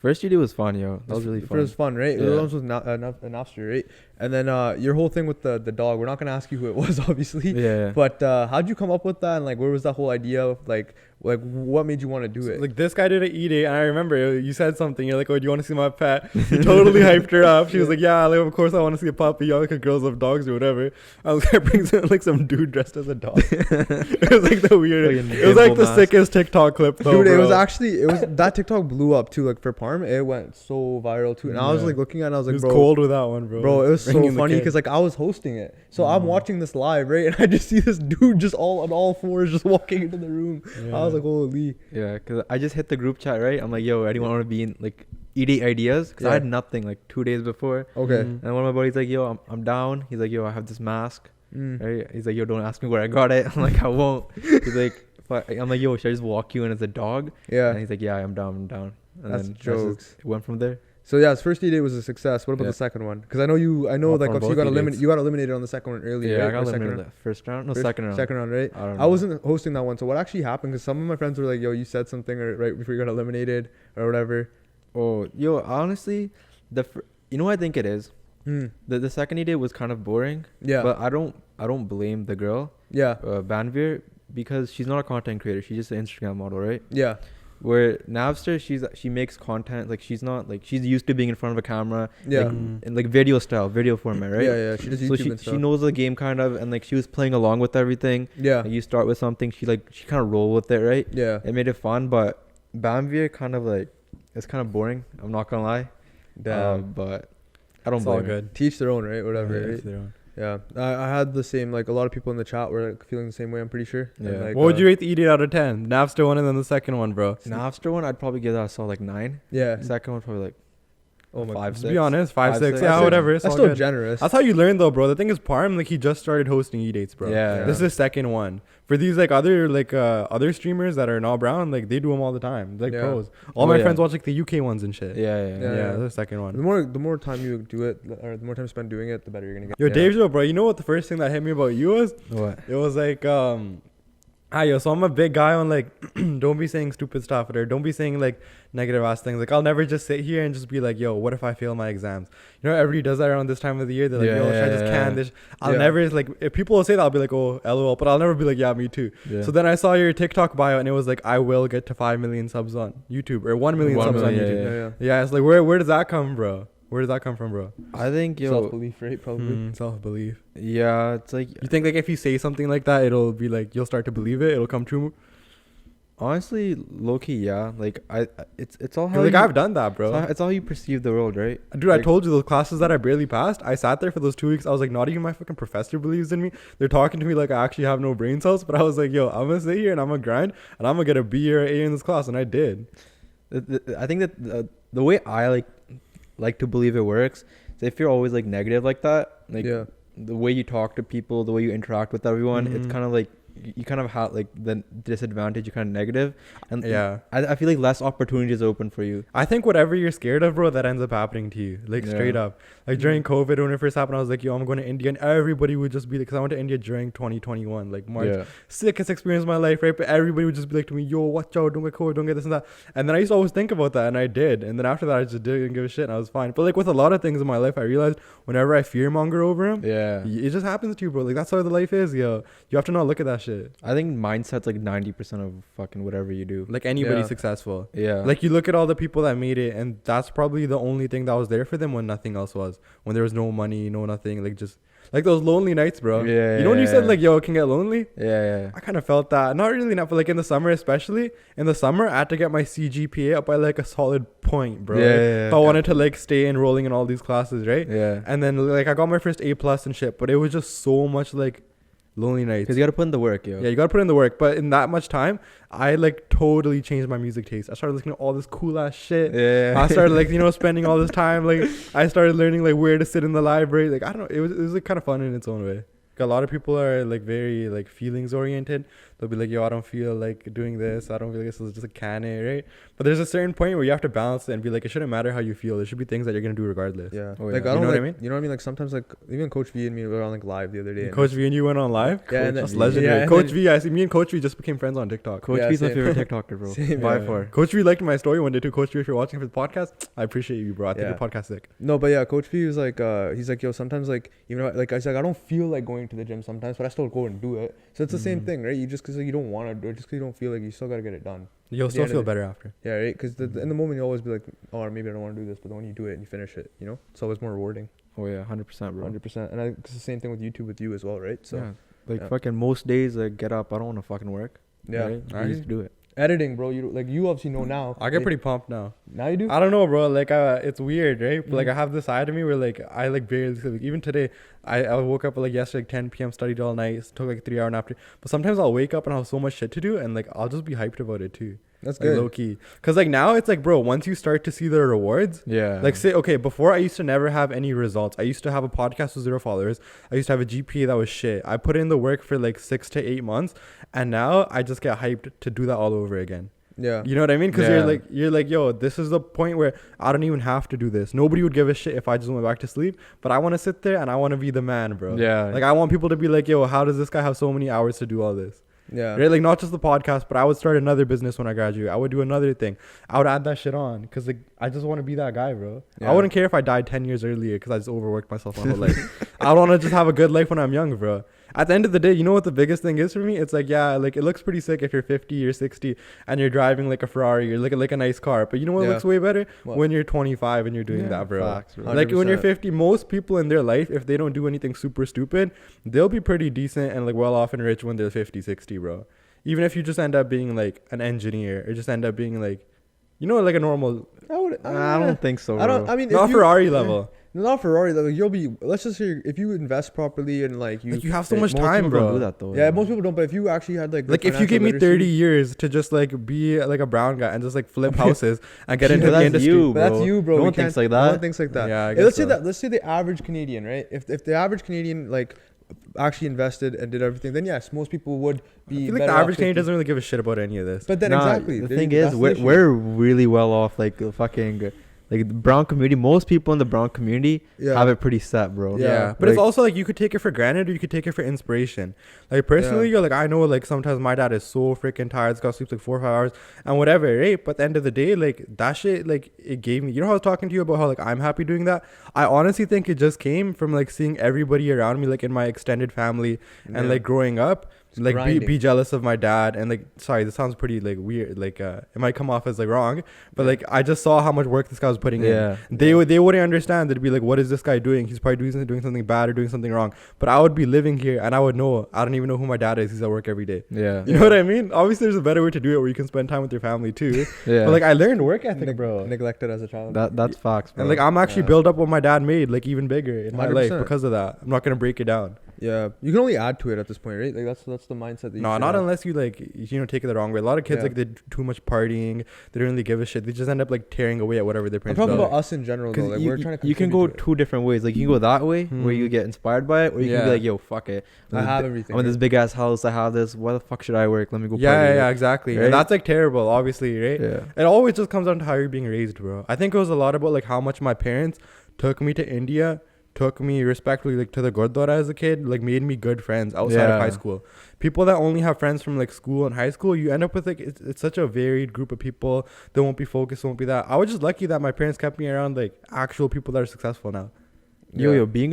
First video was fun, yo. That was really It fun. was fun, right? Yeah. It was Napster, right? And then your whole thing with the dog. We're not gonna ask you who it was, obviously. Yeah. But how'd you come up with that? And like, where was that whole idea of like what made you want to do it? Like this guy did an E-Date, and I remember you said something. You're like, "Oh, do you want to see my pet?" You totally hyped her up. She was like, "Yeah, like, of course I want to see a puppy. Y'all like girls love dogs or whatever." I was like, brings in like some dude dressed as a dog. It was like the weirdest. Fucking It was like Himbo the mask. sickest TikTok clip, though, Dude, it bro. was actually that TikTok blew up too. Like for Parm, it went so viral too. And I was Yeah. like looking at it, I was It like, was bro, cold with that one, bro. Bro, it was so Bringing the funny kid. because like I was hosting it, so I'm watching this live, right, and I just see this dude just on all fours just walking into the room. Yeah. I was like, holy. Yeah, cause I just hit the group chat, right? I'm like, yo, anyone want to be in like E-Date ideas? Cause Yeah. I had nothing like 2 days before. Okay. Mhm. And one of my buddies like, yo, I'm down. He's like, yo, I have this mask. Mm. Right? He's like, yo, don't ask me where I got it. I'm like, I won't. He's like, I'm like, yo, should I just walk you in as a dog? Yeah. And he's like, yeah, I'm down. And That's then jokes. it went from there. So yeah, his first E-Date was a success. What about Yeah. the second one? Because I know On like obviously both E-Dates. you got eliminated on the second one earlier. Yeah, right? I got Or second eliminated round? the first round. No, First- second round. Second round, right? I don't I know. wasn't hosting that one. So what actually happened? Because some of my friends were like, "Yo, you said something right before you got eliminated or whatever." Oh, yo, honestly, you know what I think it is? Hmm. The second E-Date was kind of boring. Yeah. But I don't blame the girl, Yeah. Banvir, because she's not a content creator. She's just an Instagram model, right? Yeah. Where Navster, she makes content, like she's not like, she's used to being in front of a camera, Yeah. like, in like video format, right? Yeah. She does YouTube So and she stuff. knows the game kind of, and like she was playing along with everything. Yeah. Like you start with something, she kind of roll with it, right? Yeah. It made it fun, but Banvir kind of like, it's kind of boring. I'm not gonna lie. Damn. But I don't It's all blame her. good. Teach their own, right? Whatever. Yeah, right? it's their own. Yeah, I had the same, like a lot of people in the chat were like feeling the same way, I'm pretty sure. And, Yeah. like, What would you rate the E-Date out of 10? Napster one and then the second one, bro. Napster one, I'd probably give that a solid like 9. Yeah. Second one probably like Oh my 5, To 6. be honest, 5, 6. 6. Yeah, That's whatever. It's That's all still good. generous. That's how you learn though, bro. The thing is, Parm, like he just started hosting E-Dates, bro. Yeah. This is the second one. For these like other streamers that are not brown, like they do them all the time. Like Yeah. pros. All Oh, my yeah. friends watch like the UK ones and shit. Yeah. Yeah. Yeah, that's the second one. The more time you do it, or the more time you spend doing it, the better you're gonna get. Yo, Yeah. Dave Joe, bro, you know what the first thing that hit me about you was? What? It was like, yo, so I'm a big guy on like, don't be saying stupid stuff or don't be saying like negative ass things. Like, I'll never just sit here and just be like, yo, what if I fail my exams? You know, everybody does that around this time of the year. They're like, yo, should I just can this? I'll Yeah. never, like, if people will say that, I'll be like, oh, lol, but I'll never be like, yeah, me too. Yeah. So then I saw your TikTok bio and it was like, I will get to 5 million subs on YouTube or 1 million 1 subs on million, YouTube. Yeah. Yeah, it's like, where does that come, bro? Where does that come from, bro? I think Self belief, right? Probably. Self-belief. yeah, it's like You think like if you say something like that, it'll be like, you'll start to believe it, it'll come true? honestly low key, yeah. Like it's all how Like you, I've done that, bro. it's all how you perceive the world, right? Dude, I Like- told you those classes that I barely passed. I sat there for those 2 weeks. I was like, not even my fucking professor believes in me. They're talking to me like I actually have no brain cells. But I was like, yo, I'm gonna sit here and I'm gonna grind and I'm gonna get a B or A in this class, and I did. I think that the way I like to believe it works is if you're always like negative like that, like Yeah. the way you talk to people, the way you interact with everyone, it's Mhm. kind of like you kind of have like the disadvantage, you're kind of negative, and Yeah. I feel like less opportunities open for you. I think whatever you're scared of, bro, that ends up happening to you. Like straight Yeah. up. Like during COVID when it first happened, I was like, yo, I'm going to India, and everybody would just be like, because I went to India during 2021, like March. Yeah. Sickest experience of my life, right? But everybody would just be like to me, yo, watch out, don't get COVID, don't get this and that. And then I used to always think about that, and I did. And then after that, I just didn't give a shit, and I was fine. But like with a lot of things in my life, I realized whenever I fear monger over them, Yeah. it just happens to you, bro. Like that's how the life is, yo. You have to not look at that shit. I think mindset's like 90% of fucking whatever you do. Like anybody Yeah. successful. Yeah. Like you look at all the people that made it, and that's probably the only thing that was there for them when nothing else was. When there was no money, no nothing. Like just like those lonely nights, bro. Yeah, You know when you yeah, said yeah. like, yo, it can get lonely? yeah. I kind of felt that. Not really, not, but like in the summer, especially in the summer, I had to get my CGPA up by like a solid point, bro. Yeah, right? yeah, yeah. If I wanted to like stay enrolling in all these classes, right? Yeah. And then like I got my first A+ and shit, but it was just so much like lonely nights. Because you got to put in the work, yo. Yeah, you gotta put in the work. But in that much time, I like totally changed my music taste. I started listening to all this cool ass shit. Yeah. I started like, you know, spending all this time. Like I started learning like where to sit in the library. Like I don't know, it was like kind of fun in its own way. Like, a lot of people are like very like feelings oriented. They'll be like, yo, I don't feel like doing this. I don't feel like this is just a can, right? But there's a certain point where you have to balance it and be like, it shouldn't matter how you feel. There should be things that you're gonna do regardless. Yeah. Oh, Like yeah. I You don't know what I like, mean? You know what I mean? Like sometimes like even Coach V and me were on like live the other day. and Coach V and you went on live. Yeah, and That's then- legendary. yeah, and Coach then- V, I see. Me and Coach V just became friends on TikTok. Coach Yeah, V's my same. favorite TikToker, bro. Same, By yeah. far. Coach V liked my story one day too. Coach V, if you're watching for the podcast, I appreciate you, bro. I think Yeah. your podcast sick. No, but yeah, Coach V was like, he's like, yo, sometimes like, even though, like I said, I don't feel like going to the gym sometimes, but I still go and do it. So it's the same Mhm. thing, right? You just because like, you don't want to do it, just because you don't feel like you still gotta get it done. You'll At the still end of feel the- better after. Yeah, right. Because in the moment you always be like, oh, maybe I don't want to do this, but then when you do it and you finish it, you know, it's always more rewarding. Oh, yeah. 100%, bro. 100%. And it's the same thing with YouTube with you as well, right? So yeah. Like yeah. fucking most days, like get up, I don't want to fucking work. yeah, Right? I I used hear to do it. editing, bro. You obviously know now. I get right? pretty pumped now. Now you do. I don't know, bro. Like, it's weird, right? But like, Mhm. I have this side of me where like I like barely sleep. Like, even today, I woke up like yesterday, like 10 p.m. studied all night. Took like 3 hours after. But sometimes I'll wake up and I'll have so much shit to do, and like I'll just be hyped about it too. That's Like good. low key. Cause like now it's like, bro, once you start to see the rewards. Yeah. Like say, okay, before I used to never have any results. I used to have a podcast with 0 followers. I used to have a GPA that was shit. I put in the work for like 6 to 8 months, and now I just get hyped to do that all over again. Yeah. You know what I mean? Because Yeah. you're like, yo, this is the point where I don't even have to do this. Nobody would give a shit if I just went back to sleep. But I want to sit there and I want to be the man, bro. Yeah. Like I want people to be like, yo, how does this guy have so many hours to do all this? Yeah. Right? Like not just the podcast, but I would start another business when I graduate. I would do another thing. I would add that shit on because like I just want to be that guy, bro. Yeah. I wouldn't care if I died 10 years earlier because I just overworked myself my whole life. I want to just have a good life when I'm young, bro. At the end of the day, you know what the biggest thing is for me? It's like, yeah, like it looks pretty sick if you're 50 or 60 and you're driving like a Ferrari or like a nice car. But you know what looks way better? What? When you're 25 and you're doing that, bro. Facts, bro. Like when you're 100%. 50, most people in their life, if they don't do anything super stupid, they'll be pretty decent and like well off and rich when they're 50, 60, bro. Even if you just end up being like an engineer or just end up being like, you know, like a normal, I don't think so, bro. I don't. I mean, not if you- Ferrari level. Not Ferrari level. You'll be. Let's just say if you invest properly and like Like you have so like, much Most time, people don't bro. do that though. Yeah, most people don't. But if you actually had like, the Like if you financial give me literacy- 30 years to just like be like a brown guy and just like flip houses and get into the that's industry. you, But that's bro. you, bro. No We one thinks can't- like No that. one thinks like that. Yeah, I Hey, guess let's say so. that. Let's say the average Canadian, right? If the average Canadian like actually invested and did everything, then yes, most people would I be. feel like better the off average Canadian 50. doesn't really give a shit about any of this. But then Nah, exactly. The they- thing that's is, the issue. we're really well off. Like the fucking, like the brown community. Most people in the brown community Yeah. have it pretty set, bro. Yeah, but it's Like- also like you could take it for granted or you could take it for inspiration. Like personally, you're like, I know like sometimes my dad is so freaking tired, he's got to sleep like 4 or 5 hours and whatever, right? But at the end of the day, like that shit, like it gave me, you know how I was talking to you about how like I'm happy doing that? I honestly think it just came from like seeing everybody around me, like in my extended family and Yeah. like growing up. Just Like grinding. be jealous of my dad and like sorry this sounds pretty like weird like it might come off as like wrong but like I just saw how much work this guy was putting Yeah. in. They wouldn't understand. They'd be like, what is this guy doing? He's probably doing something bad or doing something wrong. But I would be living here and I would know. I don't even know who my dad is. He's at work every day. Yeah. You know what I mean? Obviously there's a better way to do it where you can spend time with your family too. Yeah. But like I learned work ethic, bro. neglected as a child. That's facts, bro. And like I'm actually Yeah. built up what my dad made like even bigger in my life 100%. because of that. I'm not gonna break it down. Yeah, you can only add to it at this point, right? Like that's the mindset that you No, should not have. unless you like take it the wrong way. A lot of kids Yeah. like they do too much partying. They don't really give a shit. They just end up like tearing away at whatever their I'm parents talking do. about us in general, though. 'Cause Like you, we're trying to. you can go contribute to it. two different ways. Like you can go that way where you Hmm. get inspired by it, or you can Yeah. be like, yo, fuck it. I have everything. I'm in this right? big ass house. I have this. Why the fuck should I work? Let me go. Yeah, party. yeah, exactly. Right? And that's like terrible, obviously, right? Yeah. It always just comes down to how you're being raised, bro. I think it was a lot about like how much my parents took me to India, took me respectfully like to the Gurdwara as a kid, like made me good friends outside of high Yeah. school. People that only have friends from like school and high school, you end up with like it's such a varied group of people. They won't be focused, won't be that. I was just lucky that my parents kept me around like actual people that are successful now. Yo, being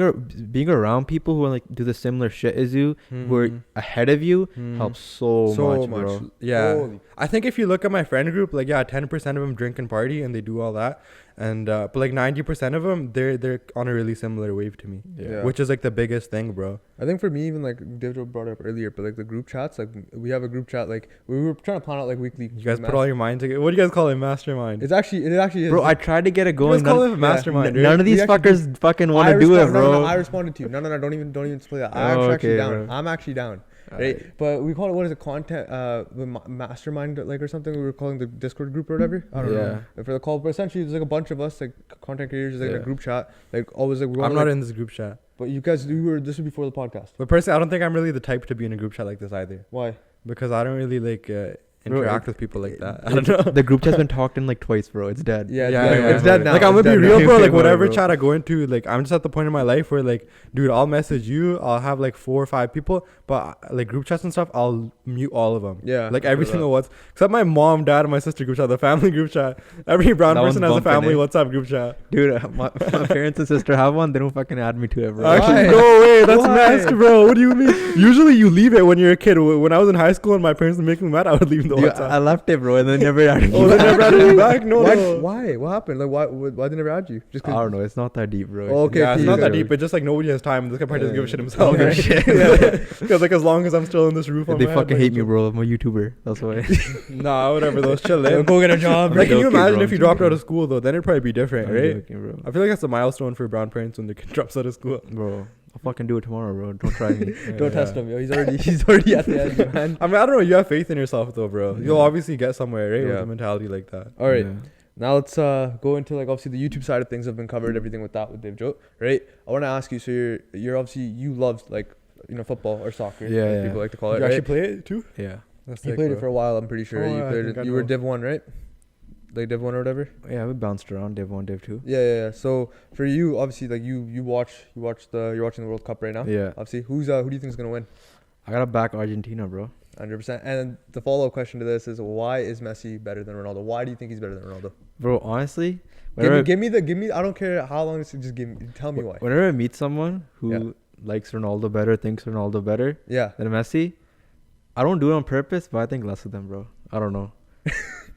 around people who like do the similar shit as you, who are ahead of you, helps so much, bro. Yeah. Holy- I think if you look at my friend group, like 10% of them drink and party and they do all that, and but like 90% of them they're on a really similar wave to me, Yeah. which is like the biggest thing, bro. I think for me, even like David brought it up earlier, but like the group chats, like we have a group chat, like we were trying to plan out like weekly. You guys put all your mind together. What do you guys call it? Mastermind. It actually is. Bro, I tried to get it You guys going. call None, it a mastermind, none right? of these We actually fuckers fucking want to do it, bro. No, I responded to you. No, don't even split that. I'm Oh, actually okay, down. bro. I'm actually down. Right, but we call it, what is it, content mastermind, like, or something. We were calling the Discord group or whatever. I don't know for the call, but essentially there's like a bunch of us, like content creators, like in a group chat, like always like we I'm wanna, not like, in this group chat. But you guys, this was before the podcast. But personally, I don't think I'm really the type to be in a group chat like this either, Why? because I don't really like interact with people like that. I The- don't know. The group chat's been talked in like twice, bro. It's dead. Yeah, It's dead now. Like I'm It's gonna be dead real, now. bro. Like Bro, whatever bro. chat I go into, like I'm just at the point in my life where like, dude, I'll message you. I'll have like 4 or 5 people, but like group chats and stuff, I'll mute all of them. Yeah, like I every feel single one, except my mom, dad, and my sister group chat, the family group chat. Every brown That person one's has a bumping, family eh? WhatsApp group chat. Dude, my parents and sister have one. They don't fucking add me to it, bro. Actually, Why? no way. That's Why? nasty, bro. What do you mean? Usually you leave it when you're a kid. When I was in high school and my parents would make me mad, I would leave the Dude, WhatsApp. I left it, bro, and then never added me. Oh, they never added me back? No, Why? no. Why? What happened? Like, why they never add you? Just I don't know. It's not that deep, bro. Oh, okay, Yeah, it's please, not that yeah. deep. But just like nobody has time. This guy probably doesn't give a shit Yeah. himself. Okay. Right? Because like as long as I'm still in this roof, If on they my fucking head, hate me, like, bro. I'm a YouTuber. That's why. Nah, whatever. Those chill Yo, in. go get a job. Like, can you joking, imagine bro. if you dropped out of school though? Then it'd probably be different, I'm right? joking, bro. I feel like that's a milestone for brown parents when their kid drops out of school. Bro, I'll fucking do it tomorrow, bro. Don't try me. Don't test him, yo. He's already at the edge, man. I mean, I don't know. You have faith in yourself though, bro. You'll Yeah. obviously get somewhere, right? With Yeah. a mentality like that. All right. Yeah. Now let's go into like obviously the YouTube side of things. Have been covered, everything with that with Dave Joe, right? I want to ask you. So you're obviously you love like football or soccer, Yeah, as yeah. people like to call You it. actually Right? play it too? Yeah. That's You sick, played it bro. for a while. I'm pretty sure. Oh, You I played think it. I You were know. Div 1, right? Like Div 1 or whatever. Yeah, we bounced around Div 1, Div 2. Yeah. So for you, obviously, like you're watching the World Cup right now. Yeah. Obviously, who do you think is gonna win? I gotta back Argentina, bro. 100%. And the follow-up question to this is, why is Messi better than Ronaldo? Why do you think he's better than Ronaldo? Bro, honestly, Give me. I don't care how long it's. Just tell me why. whenever I meet someone who Yeah. likes Ronaldo better, thinks Ronaldo better Yeah. than Messi, I don't do it on purpose, but I think less of them, bro. I don't know.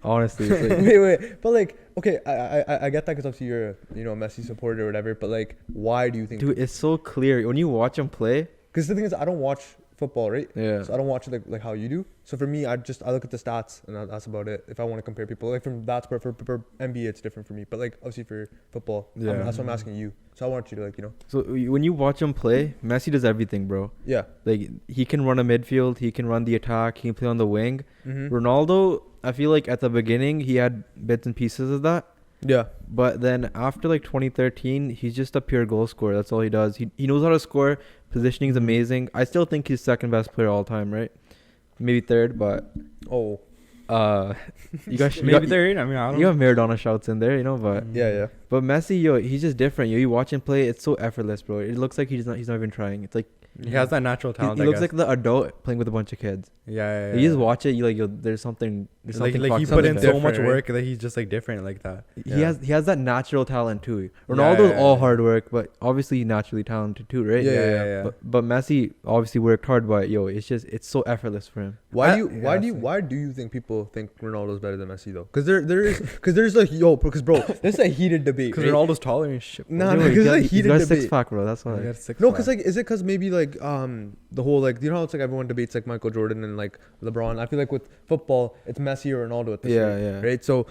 Honestly, it's like, Wait. But like, okay, I get that because obviously you're a Messi supporter or whatever. But like, why do you think? dude, it's so clear when you watch him play. Because the thing is, I don't watch football, right? Yeah. So I don't watch it like how you do. So for me, I look at the stats and that's about it. If I want to compare people, like from that's for NBA, it's different for me. But like obviously for football, Yeah. that's what I'm asking you. So I want you to So when you watch him play, Messi does everything, bro. yeah. Like he can run a midfield, he can run the attack, he can play on the wing. Mm-hmm. Ronaldo, I feel like at the beginning he had bits and pieces of that, Yeah. but then after like 2013, he's just a pure goal scorer. That's all he does. He knows how to score. Positioning is amazing. I still think he's second best player all time, right? Maybe third, but Oh. you got Maybe they're. I mean, I don't. you got Maradona shouts in there, but Yeah. but Messi, he's just different. You watch him play, it's so effortless, bro. It looks like he's not even trying. It's like He has that natural he talent. looks like the adult playing with a bunch of kids. Yeah. You just watch it, you like there's something. There's Like something he fucked put up in there. so much Different, right? work that he's just like different like that. He has that natural talent too. Yeah, Ronaldo's yeah, all yeah. hard work, but obviously he's naturally talented too, right? Yeah. But Messi obviously worked hard, but it's so effortless for him. Why Yeah, do you think people think Ronaldo's better than Messi though? Because there's like bro, this is a heated debate. Because Right? Ronaldo's taller and shit. bro. Nah, Dude, because he's it's a he's heated got a debate. six pack, bro. That's He why. got 6'5". No, because like, is it because maybe like the whole like how it's like everyone debates like Michael Jordan and like LeBron. I feel like with football, it's Messi or Ronaldo at this rate, Yeah. right? So,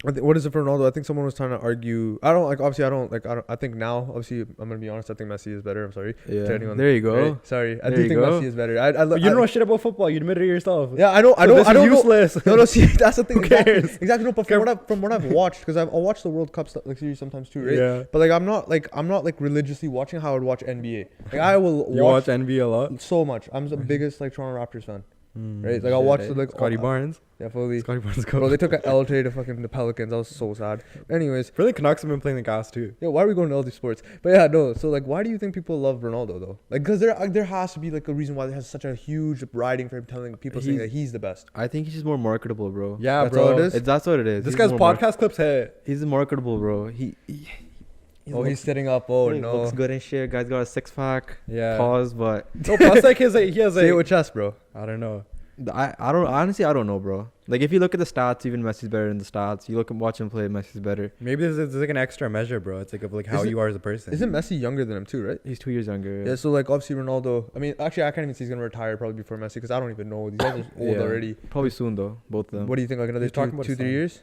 what is it for Ronaldo? I think someone was trying to argue. I think now, obviously, I'm gonna be honest. I think Messi is better. I'm sorry. Yeah. To anyone, There you go. right? Sorry, I There do you think go. Messi is better. But you don't know shit about football. You admitted it yourself. Yeah, I know. I So know. this I is don't know. useless. No, see, that's the thing. Who cares? Exactly. No, but from what I've watched, because I'll watch the World Cup stuff, like series sometimes too, right? Yeah. But like I'm not like religiously watching how I would watch NBA. Like I will You watch NBA a lot. so much. I'm the biggest like Toronto Raptors fan, Mm, right? Like I'll shit, watch eh? the like Scotty Barnes. Yeah, fully. Scotty Barnes Bro, go. they took an L today to fucking the Pelicans. I was so sad. Anyways, Really, Canucks have been playing the gas too. yeah, why are we going to LD Sports? But yeah, no. So like, why do you think people love Ronaldo though? Like, because there has to be like a reason why they has such a huge riding for him, telling people saying that he's the best. I think he's just more marketable, bro. Yeah, That's bro. all it is? That's what it is. This He's guy's more podcast clips hit. he's marketable, bro. He Oh, he's sitting up. Oh he no. looks good and shit. Guy's got a six pack. Yeah. Pause, but No, plus like he has Say it like with chest, bro. I don't know. I don't honestly I don't know, bro. Like if you look at the stats, even Messi's better than the stats. You watch him play, Messi's better. Maybe there's like an extra measure, bro. It's like of like how Isn't- you are as a person. Isn't Messi younger than him too, right? He's 2 years younger. Yeah. So like obviously Ronaldo. I mean, actually, I can't even see he's gonna retire probably before Messi because I don't even know. These guys are old Yeah. already. Probably soon though, both of them. What do you think? Like another He's talking about 2-3 his son. years?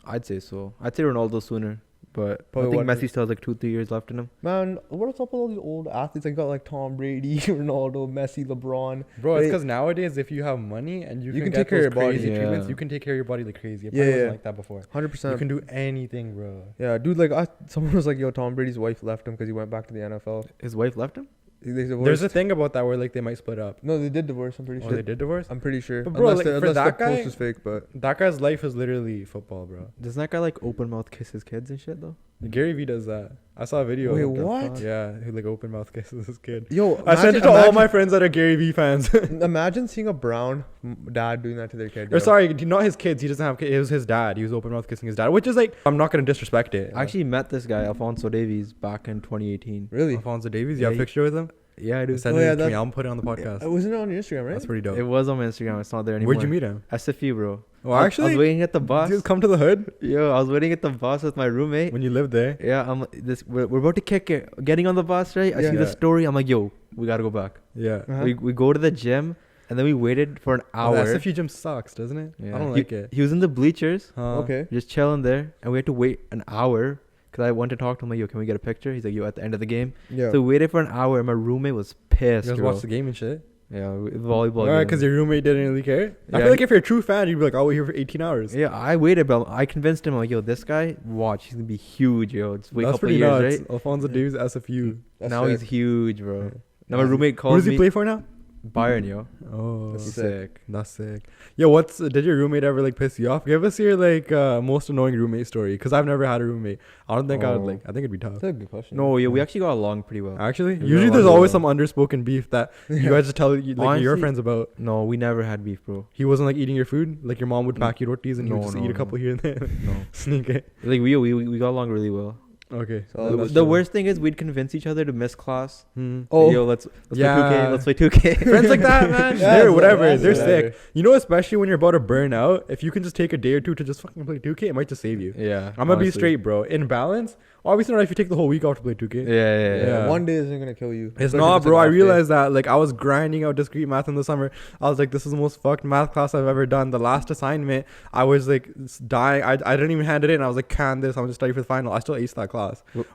I'd say so. I'd say Ronaldo sooner, but Probably I think what- Messi still has like 2-3 years left in him. Man, what's up with all these old athletes? Like got like Tom Brady, Ronaldo, Messi, LeBron. Bro, it's They- because nowadays if you have money and you, You can can take get care those of your body. crazy treatments, Yeah. you can take care of your body like crazy. It Yeah, wasn't yeah. like that before. 100%. You can do anything, bro. Yeah, dude. Like someone was like, "Yo, Tom Brady's wife left him because he went back to the NFL." His wife left him. They divorced. There's a thing about that where like they might split up. No, they did divorce. I'm pretty Oh, sure. they did divorce? I'm pretty sure. But bro, like, for unless that the post guy- is fake, but That guy's life is literally football, bro. Doesn't that guy like open mouth kiss his kids and shit though? Gary Vee does that. I saw a video. Wait, of him. what? Yeah, who like open mouth kisses his kid. yo, I sent it to all my friends that are Gary Vee fans. Imagine seeing a brown dad doing that to their kid. Or yo. sorry, not his kids. He doesn't have kids. It was his dad. He was open mouth kissing his dad, which is like I'm not gonna disrespect it. I actually met this guy, Alphonso Davies, back in 2018. Really? Alphonso Davies. You Yeah, have a picture with him? Yeah, I do. Send Oh, it yeah, to me. that's- I'll put it on the podcast. Wasn't it on your Instagram, right? That's pretty dope. It was on my Instagram. It's not there anymore. Where'd you meet him? SFU, bro. Well, I actually, was waiting at the bus. dude, come to the hood Yo, I was waiting at the bus with my roommate. when you lived there. Yeah, we're about to kick it. Getting on the bus, right? I Yeah. see the story. I'm like, yo, we gotta go back. Yeah. Uh-huh. We go to the gym, and then we waited for an Oh, hour. the SFU gym sucks, doesn't it? Yeah. I don't He- like it. He was in the bleachers, Huh. Okay. just chilling there, and we had to wait an hour. Cause I went to talk to him like, yo, can we get a picture? He's like, yo, at the end of the game. Yeah. So we waited for an hour, and my roommate was You pissed. guys bro. watch the game and shit. Yeah, volleyball. Alright, game. because your roommate didn't really care. I Yeah, feel like if you're a true fan, you'd be like, "I'll wait here for 18 hours." Yeah, I waited, but I convinced him. I'm like, yo, this guy, watch, he's gonna be huge, yo. Just wait a That's couple pretty years, nuts. right? Alphonso Davies, SFU. That's Now he's sick. huge, bro. Yeah. Now my roommate Who calls does he me. play for now? Byron, yo. Oh, That's He's sick. sick. that's sick. Yo, did your roommate ever like piss you off? Give us your like most annoying roommate story, because I've never had a roommate. I don't think I would Oh. like. I think it'd be tough. That's a good question. No, yeah, we actually got along pretty well. Actually, Yeah, usually I there's don't always know. some underspoken beef that you guys just tell you, like your Honestly, friends about. No, we never had beef, bro. He wasn't like eating your food. Like your mom would pack you rotis and you would No, just no, eat a couple here and there. No. Sneak it. Like we got along really well. Okay. So that's The chill. worst thing is we'd convince each other to miss class. Hmm. Oh. Yo, let's Yeah. play 2K. Let's play 2K. Friends like that, man. Yeah, They're whatever. that's They're whatever. sick. You know, especially when you're about to burn out, if you can just take a day or two to just fucking play 2K, it might just save you. Yeah. I'm gonna be honestly. straight, bro. In balance, obviously not if you take the whole week off to play 2K. Yeah. Yeah. One day isn't gonna kill you. It's Especially not, if bro. an I off day. realized that. Like, I was grinding out discrete math in the summer. I was like, this is the most fucked math class I've ever done. The last assignment, I was like dying. I didn't even hand it in. I was like, can this? I'm just studying for the final. I still aced that class.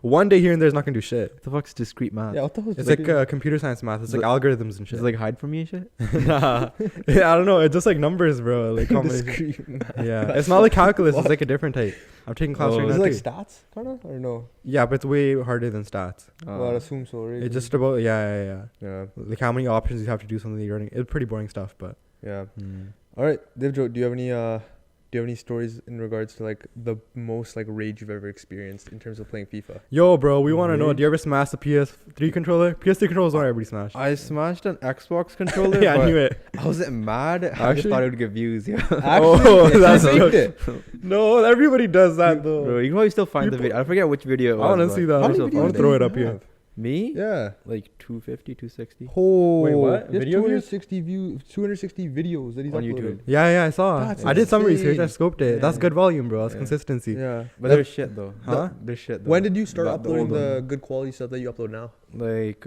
One day here and there is not gonna do shit. What the fuck's discrete math? Yeah, what the hell is It's this? like computer science math. It's like algorithms and shit. Just like hide from me and shit. Nah. Yeah, I don't know. It's just like numbers, bro. Like combination. Discrete math. Yeah, it's not like calculus. It's like a different type. I'm taking class Oh, right Is now it like too. stats, kind of, or no? Yeah, but it's way harder than stats. Well, I'd assume so, right? It's just about yeah. yeah, Like how many options you have to do something that you're running. It's pretty boring stuff, but. yeah. All right, Devjo, do you have any stories in regards to like the most like rage you've ever experienced in terms of playing FIFA? Yo, bro, we want to know. Rage? Do you ever smash the PS3 controller? PS3 controller is what everybody smash. I smashed an Xbox controller. Yeah, I but knew it. I wasn't mad. I just Actually? thought it would get views. Yeah. Oh, that's you faked it. No, everybody does that though. Bro, you can probably still find the You video. I forget which video it was. I want to but see that. How I many want videos to do throw you it up have? here. Me? Yeah. Like 250, 260. Oh, Wait, what? He has Video views? 260 videos that he's On uploaded. YouTube. Yeah, I saw. That's I did some research. I insane. scoped it. That's Yeah. good volume, bro. That's Yeah. consistency. Yeah. But there's shit though. Huh? There's shit though. When did you start The uploading old the one. good quality stuff that you upload now? Like,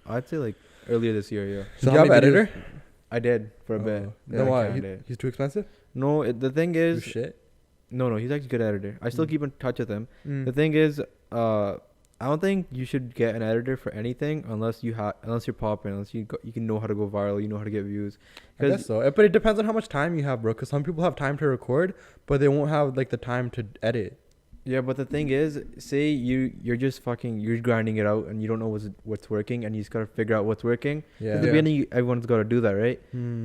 I'd say like earlier this year, yeah. So how you have many editor? I did for a bit. Oh. Then Then I why? canned it. He's too expensive? No, the thing is, shit. no, he's actually a good editor. I still Mm. keep in touch with him. Mm. The thing is, I don't think you should get an editor for anything unless you're popping, unless you can know how to go viral, you know how to get views. I guess so. But it depends on how much time you have, bro. Because some people have time to record, but they won't have like the time to edit. Yeah, but the thing is, say you're just you're grinding it out and you don't know what's working and you just gotta figure out what's working. Yeah. At the beginning, everyone's gotta do that, right?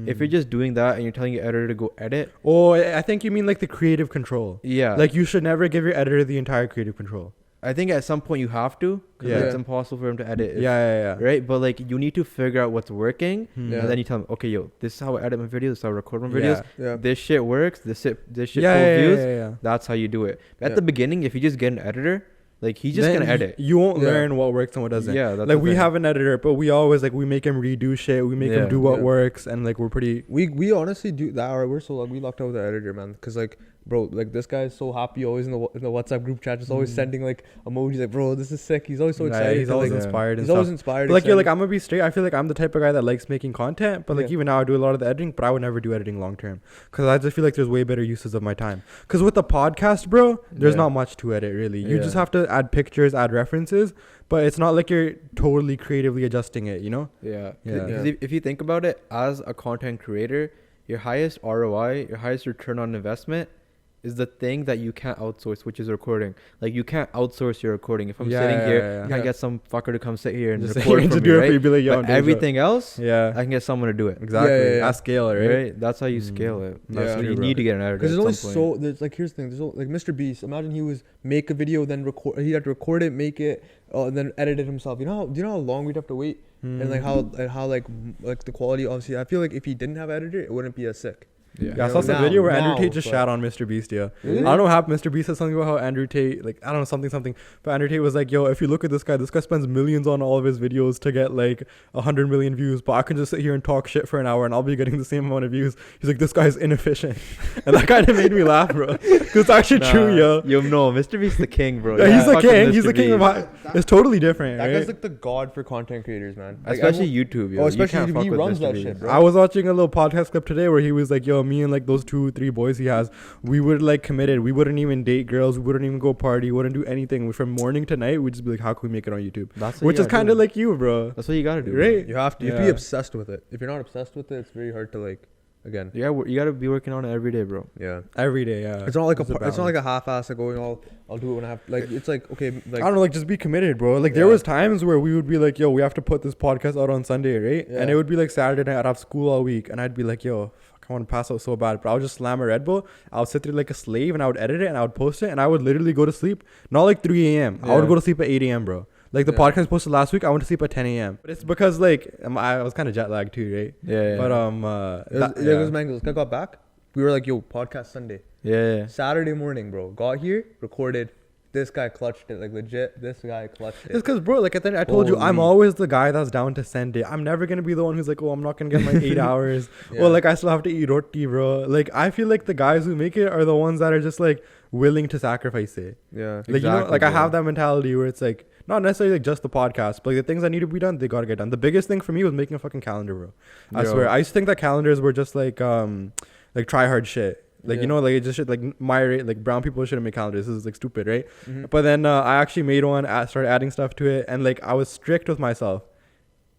If you're just doing that and you're telling your editor to go edit, Oh, I think you mean like the creative control. yeah, Like you should never give your editor the entire creative control. I think at some point you have to, because Yeah. it's impossible for him to edit. Yeah. Right, but like you need to figure out what's working, Yeah. and then you tell him, okay, yo, this is how I edit my videos, this is how I record my videos. Yeah. This shit works. This shit pulls Yeah. views. Yeah. That's how you do it. But at Yeah. the beginning, if you just get an editor, like he's just Then gonna edit. You won't Yeah. learn what works and what doesn't. Yeah, that's Like the we thing. have an editor, but we always like we make him redo shit. We make him Yeah. do what Yeah. works, and like we're pretty. We honestly do that. We're so like we locked out with the editor, man. Cause like, bro, like this guy is so happy. Always in the WhatsApp group chat, just always Mhm. sending like emojis. Like, bro, this is sick. He's always so Yeah, excited. he's to, always like, inspired and He's stuff. always inspired. But like you're like excited. I'm gonna be straight. I feel like I'm the type of guy that likes making content, but like Yeah. even now I do a lot of the editing, but I would never do editing long term because I just feel like there's way better uses of my time. Because with the podcast, bro, there's Yeah. not much to edit really. You Yeah. just have to add pictures, add references, but it's not like you're totally creatively adjusting it. You know? Yeah. Yeah. Because if you think about it, as a content creator, your highest ROI, your highest return on investment is the thing that you can't outsource, which is recording. Like you can't outsource your recording. If I'm sitting here, I Yeah. can get some fucker to come sit here and Just record to for me, do it for you, right? be like, yo, But I'm doing everything else, so. Yeah. I can get someone to do it. Exactly. Yeah. At scale, right? Right? That's how you Mm. scale it. That's So true, you bro. need to get an editor. Because there's at only some point. so there's like here's the thing. There's like Mr. Beast. Imagine he was make a video, then record. He had to record it, make it, and then edit it himself. Do you know how long we'd have to wait, and like how the quality. Obviously, I feel like if he didn't have editor, it wouldn't be as sick. Yeah, I You saw know, some video where Andrew now, Tate just but- shat on Mr. Beast, yeah. Really? I don't know how Mr. Beast said something about how Andrew Tate, like, I don't know, something. But Andrew Tate was like, yo, if you look at this guy spends millions on all of his videos to get like 100 million views, but I can just sit here and talk shit for an hour and I'll be getting the same amount of views. He's like, this guy's inefficient. And that kind of made me laugh, bro. Because it's actually true, yo. Yo, no, Mr. Beast's the king, bro. Yeah, he's the Fucking king. He's Mr. the king of Beast. It's totally different, That right? guy's like the god for content creators, man. Like, Especially everyone- YouTube, yo. Oh, You especially can't he fuck with runs Mr. that Beast. shit, bro. I was watching a little podcast clip today where he was like, yo, me and like those 2-3 boys he has, we would like committed. We wouldn't even date girls. We wouldn't even go party. Wouldn't do anything. From morning to night, we'd just be like, how can we make it on YouTube? That's what Which you is gotta kind of do. like you, bro. That's what you gotta do, Right? You have to. You have to be Yeah. obsessed with it. If you're not obsessed with it, it's very hard to like again. Yeah, you gotta be working on it every day, bro. Yeah. Every day, yeah. It's not like It's it's not like balance. a half-ass like going I'll do it when I have like it's like okay like I don't know, like just be committed, bro. Like there Yeah. was times where we would be like, yo, we have to put this podcast out on Sunday, right? Yeah. And it would be like Saturday night. I'd have school all week, and I'd be like, yo, fuck, I want to pass out so bad, but I would just slam a Red Bull. I would sit there like a slave, and I would edit it, and I would post it, and I would literally go to sleep not like 3 a.m. I would Yeah. go to sleep at 8 a.m., bro. Like the Yeah. podcast posted last week, I went to sleep at 10 a.m. But it's because like I was kind of jet lagged too, right? Yeah. But There was mangoes. I got back. We were like, yo, podcast Sunday. Yeah. Saturday morning, bro. Got here, recorded. This guy clutched it. Like legit, this guy clutched it's it. because, bro, like I told you, I'm Holy. always the guy that's down to send it. I'm never gonna be the one who's like, oh, I'm not gonna get my 8 hours. Yeah. Or like I still have to eat roti, bro. Like I feel like the guys who make it are the ones that are just like willing to sacrifice it. Yeah. Like you know, Exactly, like I bro. have that mentality where it's like not necessarily like just the podcast, but like the things that need to be done, they gotta get done. The biggest thing for me was making a fucking calendar, bro. I Yo. swear, I used to think that calendars were just like try hard shit. Like Yeah. you know, like it just shit. Like like brown people shouldn't make calendars. This is like stupid, right? Mhm. But then I actually made one. I started adding stuff to it, and like I was strict with myself,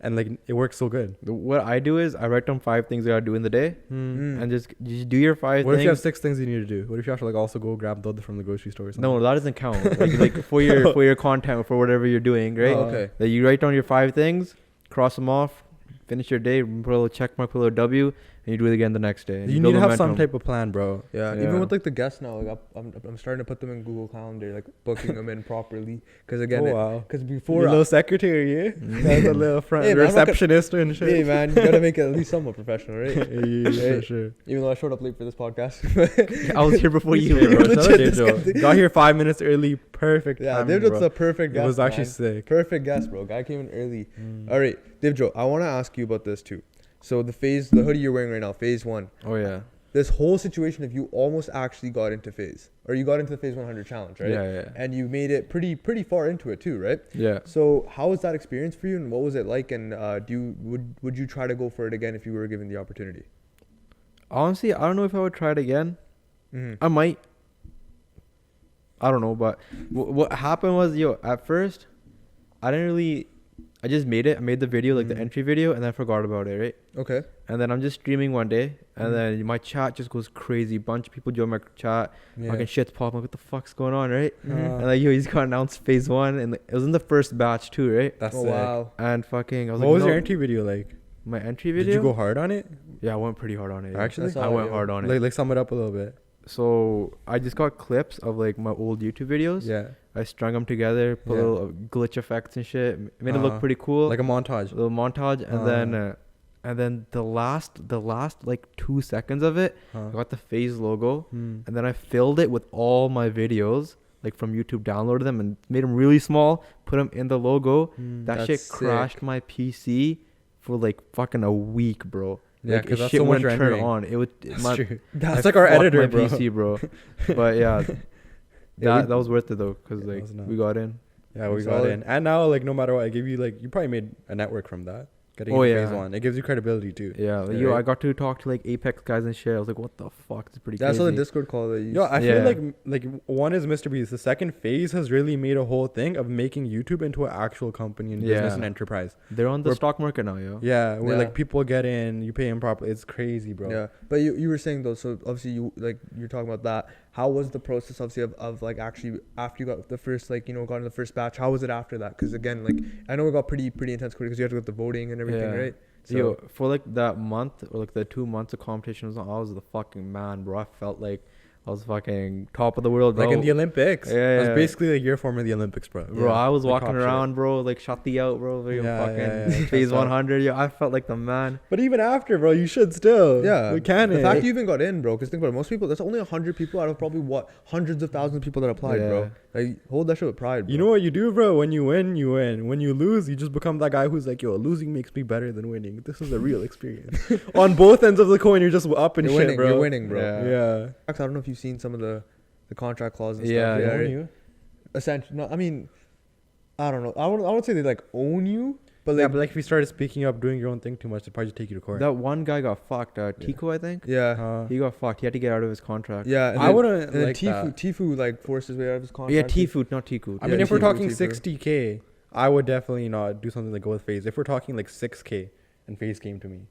and like it works so good. What I do is I write down 5 things I gotta do in the day, Mm. and just do your 5 What if things. you have 6 things you need to do? What if you have to like also go grab dud from the grocery store or something? No, that doesn't count. like for your content, for whatever you're doing, right? Oh, okay. That you write down your 5 things, cross them off, finish your day, put a little check mark, put a little W, and you do it again the next day. And You build need to have some momentum. type of plan, bro. Yeah, Yeah. even with like the guests now, like I'm starting to put them in Google Calendar, like booking them in properly. Because again, Oh wow. because Your before, little secretary, eh? That's a little front Hey, man, I'm not gonna- receptionist and shit. hey man, you gotta make it at least somewhat professional, right? Yeah, for Hey. sure. Even though I showed up late for this podcast. I was here before you, Hey, bro. bro, shout out Legit, Dave this Joe. Got here 5 minutes early. Perfect. Yeah, timing, Dave Joe's bro. the perfect guest. It was actually man. sick. Perfect guest, bro. Guy came in early. Mm. All right, Dave Joe, I want to ask you about this too. So the hoodie you're wearing right now, Phase 1. Oh yeah. This whole situation of you almost actually got into Phase, or you got into the Phase 100 challenge, right? Yeah. And you made it pretty far into it too, right? Yeah. So how was that experience for you, and what was it like? And would you try to go for it again if you were given the opportunity? Honestly, I don't know if I would try it again. Mm-hmm. I might. I don't know, but what happened was, at first, I just made it. I made the video, like the Mhm. entry video, and then I forgot about it, right? Okay. And then I'm just streaming one day, and Mhm. then my chat just goes crazy. Bunch of people join my chat. Yeah. Fucking shit's popping. Like, what the fuck's going on, right? Mhm. And like, he's got announced Phase 1, and it was in the first batch too, right? That's Oh sick. wow. And fucking, I was What like, was no. your entry video like? My entry video? Did you go hard on it? Yeah, I went pretty hard on it. yeah. Actually? That's I all went do. hard on it. Like sum it up a little bit. So I just got clips of like my old YouTube videos. Yeah. I strung them together, put Yeah. little glitch effects and shit. Made it look pretty cool. Like a montage. a little montage, and then the last like 2 seconds of it, I Huh. got the Faze logo, Hmm. and then I filled it with all my videos, like from YouTube, downloaded them and made them really small, put them in the logo. Hmm. That That's shit sick. crashed my PC for like fucking a week, bro. Yeah, Like, 'cause that's shit so much wouldn't turn rendering. on. It would. That's my, true. I That's like our fucked editor, my bro. PC, bro. But yeah, Yeah, that was worth it though, cause Yeah, like that was nuts. we got in. Yeah, we got Solid. in. And now, like, no matter what, I give you, like, you probably made a network from that. Getting Oh, into yeah. Phase 1. It gives you credibility, too. Yeah, like, Yeah, I right? got to talk to like Apex guys and shit. I was like, what the fuck? It's pretty That's crazy. on the Discord call that you. Yo, I Yeah. feel like one is Mr. Beast. The second Phase has really made a whole thing of making YouTube into an actual company and business Yeah. and enterprise. They're on the We're- stock market now, yo. Yeah, where Yeah. like people get in, you pay them properly. It's crazy, bro. Yeah, but you were saying though, so obviously you're talking about that. How was the process obviously of like actually after you got the first got in the first batch? How was it after that? Because again, like I know it got pretty intense quick because you had to go to the voting and everything, Yeah. right? So Yo, for like that month or like the 2 months of competition, I was the fucking man, bro. I felt like I was fucking top of the world, bro. Like in the Olympics. Yeah, That's yeah. basically like year form of the Olympics, bro. Bro, Yeah. I was Like walking top shit. around, bro, like shut the out, bro. Like, Yeah, fucking yeah, yeah. Phase That's up. 100. Yo, I felt like the man. But even after, bro, you should still. yeah, We can. The fact you even got in, bro. Because think about it, most people. There's only 100 people out of probably hundreds of thousands of people that applied, bro. Yeah. Like hold that shit with pride, bro. You know what you do, bro? When you win, you win. When you lose, you just become that guy who's like, yo, losing makes me better than winning. This is a real experience. On both ends of the coin, you're just up and You're shit, winning, bro. you're winning, bro. Yeah. Yeah. I don't know if you've seen some of the contract clauses. And Yeah, stuff. yeah. right? Essentially, no, I mean, I don't know. I would say they like own you, but like, Yeah, but like if you started speaking up, doing your own thing too much, they'd probably just take you to court. That one guy got fucked. Tico, I think. yeah, He got fucked. He had to get out of his contract. yeah. And I then- wouldn't And then like that. Tifu like forced his way out of his Yeah, contract. Tifu, not Tiku. I Yeah, mean, if we're Tifu, talking Tifu. 60K, I would definitely not do something like go with Faze. If we're talking like 6K and Faze came to me,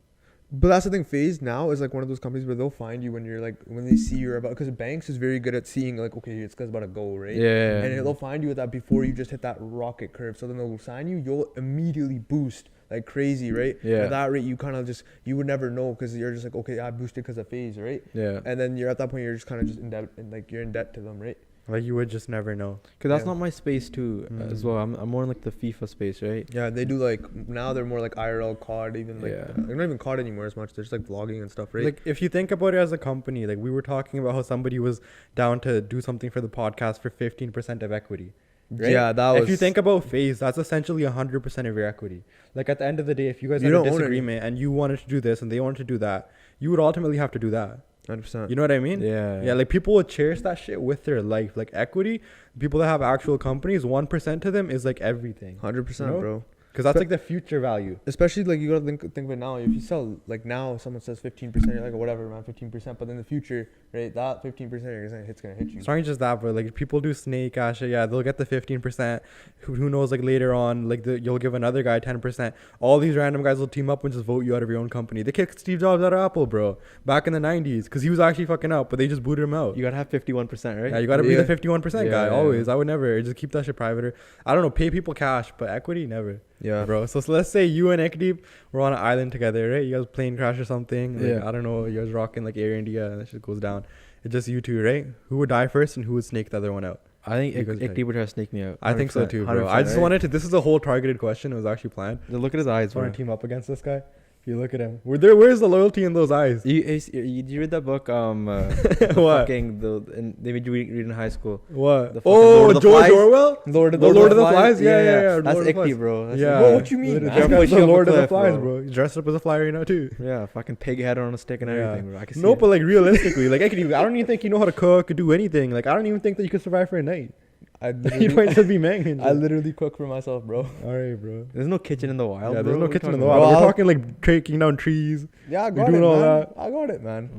But that's the thing. Faze now is like one of those companies where they'll find you when you're like when they see you're about, because banks is very good at seeing like, okay, this guy's about to go, right? Yeah. And they'll find you at that before you just hit that rocket curve. So then they'll sign you. You'll immediately boost like crazy, right? Yeah. At that rate, you kind of just, you would never know because you're just like, okay, I boosted because of Faze, right? Yeah. And then you're at that point, you're just kind of just in debt, and like you're in debt to them, right? Like you would just never know. Cause that's Yeah. not my space too as well. I'm more in like the FIFA space, right? Yeah, they do like, now they're more like IRL COD, even like, Yeah. they're not even COD anymore as much. They're just like vlogging and stuff, right? Like if you think about it as a company, like we were talking about how somebody was down to do something for the podcast for 15% of equity. Right? Yeah, that was. If you think about Faze, that's essentially 100% of your equity. Like at the end of the day, if you guys You had a don't own it. disagreement and you wanted to do this and they wanted to do that, you would ultimately have to do that. 100%. You know what I mean? Yeah. Yeah, like people would cherish that shit with their life. Like equity, people that have actual companies, 1% to them is like everything. 100%, You know? bro. Because that's like the future value. Especially like you gotta think of it now. If you sell like now, someone says 15%, you're like whatever, man, 15%. But in the future, right, that 15% it's gonna hit you. It's not just that, but like people do snake cash. Yeah, they'll get the 15%. Who knows? Like later on, like you'll give another guy 10%. All these random guys will team up and just vote you out of your own company. They kicked Steve Jobs out of Apple, bro, back in the 90s because he was actually fucking out, but they just booted him out. You gotta have 51%, right? Yeah, you gotta be Yeah. the 51% guy Yeah. always. I would never just keep that shit private. Or, I don't know, pay people cash, but equity never. Yeah, Bro, so let's say you and Ekdeep were on an island together, right? You guys plane crash or something. Like, Yeah. I don't know. You guys rocking like Air India and that shit goes down. It's just you two, right? Who would die first and who would snake the other one out? I think You guys Ikti would try to snake me out. I think so too, bro. 100%, I just right? wanted to. This is a whole targeted question. It was actually planned. Look at his eyes, I want bro. to team up against this guy. If you look at him, where's the loyalty in those eyes? Did you read that book? What? Fucking they made you read in high school. What? The fucking Oh, Lord of the George Flies? Orwell. Lord The Lord of the Flies? Yeah. That's Lord of the Ikti, Flies. bro. That's Yeah. Ikti. Bro, what you mean, Literally, man? Jeff Push was you the off a Lord of the cliff, Flies, bro. bro. He's dressed up as a fly right now too. Yeah, fucking pig head on a stick and Yeah. everything, bro. I can see No, it. but like realistically, like I don't even think you know how to cook or do anything. Like I don't even think that you could survive for a night. I You literally, might just be manging. I literally cook for myself, bro. All right, bro. There's no kitchen in the wild, Yeah, bro. there's no What are you kitchen in talking the about? wild. Bro, We're I'll- talking like taking down trees. Yeah, I You're got it, doing all man. that. I got it, man.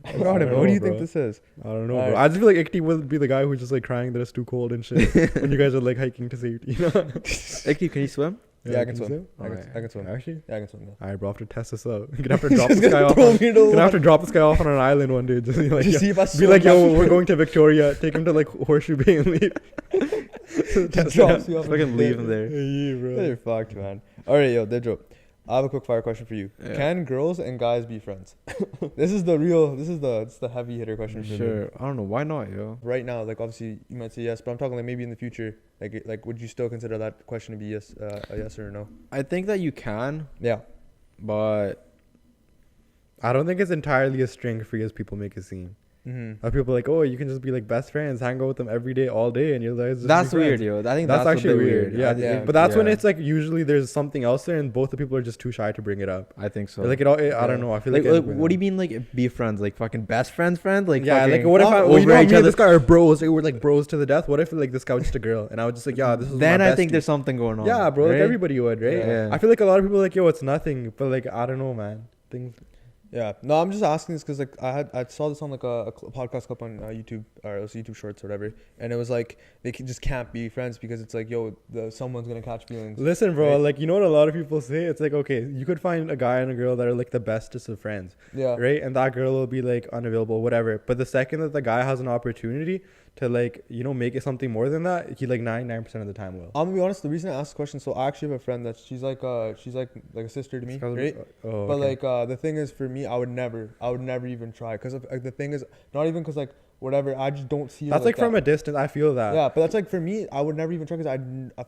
Alright. I got it, I man. What do you don't know, think this is? I don't know, Alright. bro. I just feel like Ikti will be the guy who's just like crying that it's too cold and shit when you guys are like hiking to safety. You know? Ikti, can you swim? Yeah, I can you swim. Alright. I can swim. Actually, Yeah, I can swim. Yeah. all right, bro. I have to test this out. You're gonna have to drop this guy off. Throw me into Gonna have to drop this guy off on an island one day. Just be like, Just yo, see if I be swim like, yo, back. we're going to Victoria. Take him to like Horseshoe Bay and leave. Just drops you off. Fucking leave him there. Yeah, bro. They're fucked, man. All right, yo, Dedro. I have a quick fire question for you. Yeah. Can girls and guys be friends? This is the heavy hitter question for me. Sure. I don't know. Why not, yo? Right now, like obviously you might say yes, but I'm talking like maybe in the future. Like would you still consider that question to be yes, a yes or a no? I think that you can, Yeah. but I don't think it's entirely as string free as people make it seem. Mm-hmm. People are like, oh, you can just be like best friends, hang out with them every day, all day, and you're like, that's weird, yo. I think that's actually a bit weird. Yeah, Yeah. but that's when yeah. it's like usually there's something else there, and both the people are just too shy to bring it up. I think so. Like I don't know. I feel like, what do you mean, like be friends, like fucking best friends, Like yeah, like fucking what if over you know, me each and other? this guy are bros? Like, we're like bros to the death. What if like this guy was just a girl, and I was just like, yeah, this is Then my I think bestie. there's something going on. Yeah, bro. Like right? everybody would, right? Yeah. I feel like a lot of people are like, yo, it's nothing, but like I don't know, man. Things. Yeah. No, I'm just asking this because like I saw this on like a podcast clip on YouTube, or it was YouTube Shorts or whatever, and it was like they just can't be friends because it's like, yo, someone's gonna catch feelings. Listen, bro. Right. Like you know what a lot of people say? It's like, okay, you could find a guy and a girl that are like the bestest of friends, Yeah. right? And that girl will be like unavailable, whatever. But the second that the guy has an opportunity to like, you know, make it something more than that, he like 99% of the time will. I'm gonna be honest. The reason I asked the question, so I actually have a friend that she's like a sister to me, right? Oh, But okay. like the thing is, for me, I would never even try because like, the thing is, not even because like whatever, I just don't see it. That's like from a distance. I feel that. Yeah, but that's like for me, I would never even try because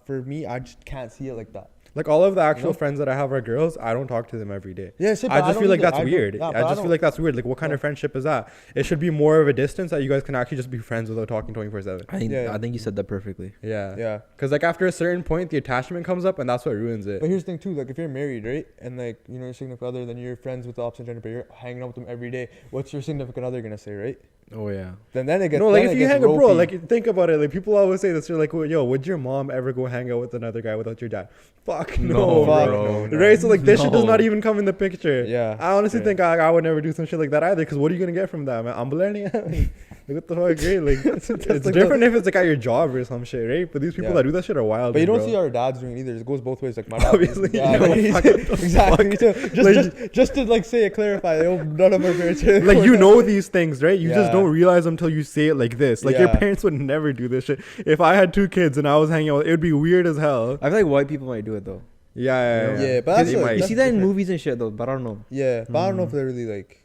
for me, I just can't see it like that. Like all of the actual know? friends that I have are girls. I don't talk to them every day. Yeah, see, I but just don't feel like either. that's I don't- weird. yeah, but I just don't- feel like that's weird. Like what kind of friendship is that? It should be more of a distance that you guys can actually just be friends without talking 24/7. Yeah. I think you said that perfectly. Yeah. Yeah. Because like after a certain point, the attachment comes up, and that's what ruins it. But here's the thing too, like if you're married, right, and like your significant other, then you're friends with the opposite gender, but you're hanging out with them every day. What's your significant other gonna say, right? Oh yeah. Then it gets No, like then if it you gets hang out, bro, ropey. like think about it. Like people always say this. They're like, well, yo, would your mom ever go hang out with another guy without your dad? Fuck no, fuck bro. no. Right? So like this shit does No. not even come in the picture. Yeah. I honestly Yeah. think I would never do some shit like that either. Because what are you gonna get from that, man? I'm learning. Like what the fuck, right? Like it's like different if it's like at your job or some shit, right? But these people Yeah. that do that shit are wild. But you don't bro. see our dads doing it either. It goes both ways. Like my dad. Obviously, Yeah, no, right? fuck, what the Exactly. So just to like say it, clarify. None of our parents. Like you know these things, right? You just Yeah. don't realize them until you say it like this. Like your Yeah. parents would never do this shit. If I had 2 kids and I was hanging out, it would be weird as hell. I feel like white people might do it though. Yeah. Yeah, but Because that's They like, might. you that's see that in different. movies and shit though, but I don't know. Yeah, but I don't know if they're really like.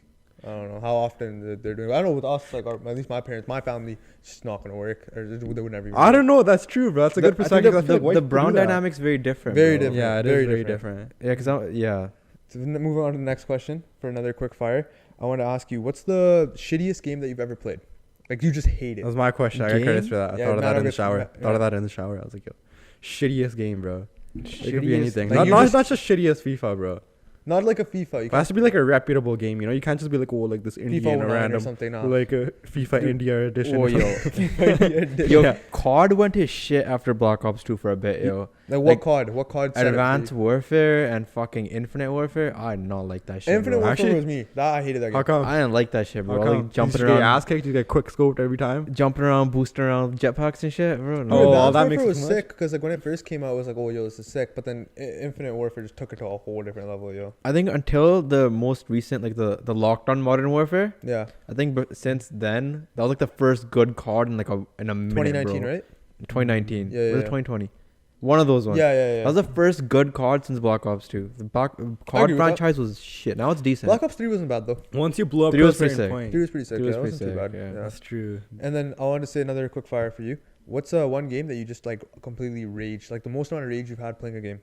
I don't know how often they're doing. I know with us, like at least my parents, my family, it's just not gonna work, or they would never. Even I don't know. That's true, bro. That's a good I think perspective. I feel like white the people brown do that. dynamic's very different. Very bro. different. Yeah, it is Very very different. different. Yeah. So moving on to the next question for another quick fire. I want to ask you, what's the shittiest game that you've ever played? Like you just hate it. That was my question. I got Game? credits for that. I Yeah, thought of that Matter in the gets- shower. yeah. Thought of that in the shower. I was like, yo, shittiest game, bro. It could be Shittiest- anything. like Not you not, just- not just shittiest FIFA, bro. Not like a FIFA. You It has to be like a reputable game. You know, you can't just be like, oh, like this FIFA Indian 09 or random, something. No. like a FIFA Dude. India edition. Oh, or yo. something. Yo, Yeah. COD went to shit after Black Ops 2 for a bit, yo. Like what like, COD? What COD? set it for Advanced you? Warfare and fucking Infinite Warfare, I did not like that shit. Infinite bro. Warfare Actually- was me. That I hated that game. How come? I didn't like that shit, bro. How come? Like jumping you just get your around, ass kicked. You get quick scoped every time. jumping around, boosting around jetpacks and shit, bro. Dude, No. Oh, all Advanced that Warfare makes it was too much? sick because like when it first came out, it was like, oh yo, this is sick. But then Infinite Warfare just took it to a whole different level, yo. I think until the most recent, like the lockdown Modern Warfare, Yeah. I think since then that was like the first good COD in like a minute, 2019, bro. right? 2019. Yeah, Was it yeah. 2020? One of those ones. Yeah, yeah, yeah. That was the first good COD since Black Ops 2. The COD agree with franchise was shit. Now it's decent. Black Ops 3 wasn't bad though. Once you blew up 3 to a was pretty certain sick. point. 3 was pretty sick. 3 Yeah, was it pretty wasn't too sick, bad. yeah. Yeah. That's true. And then I wanted to say another quick fire for you. What's one game that you just like completely raged? Like the most amount of rage you've had playing a game?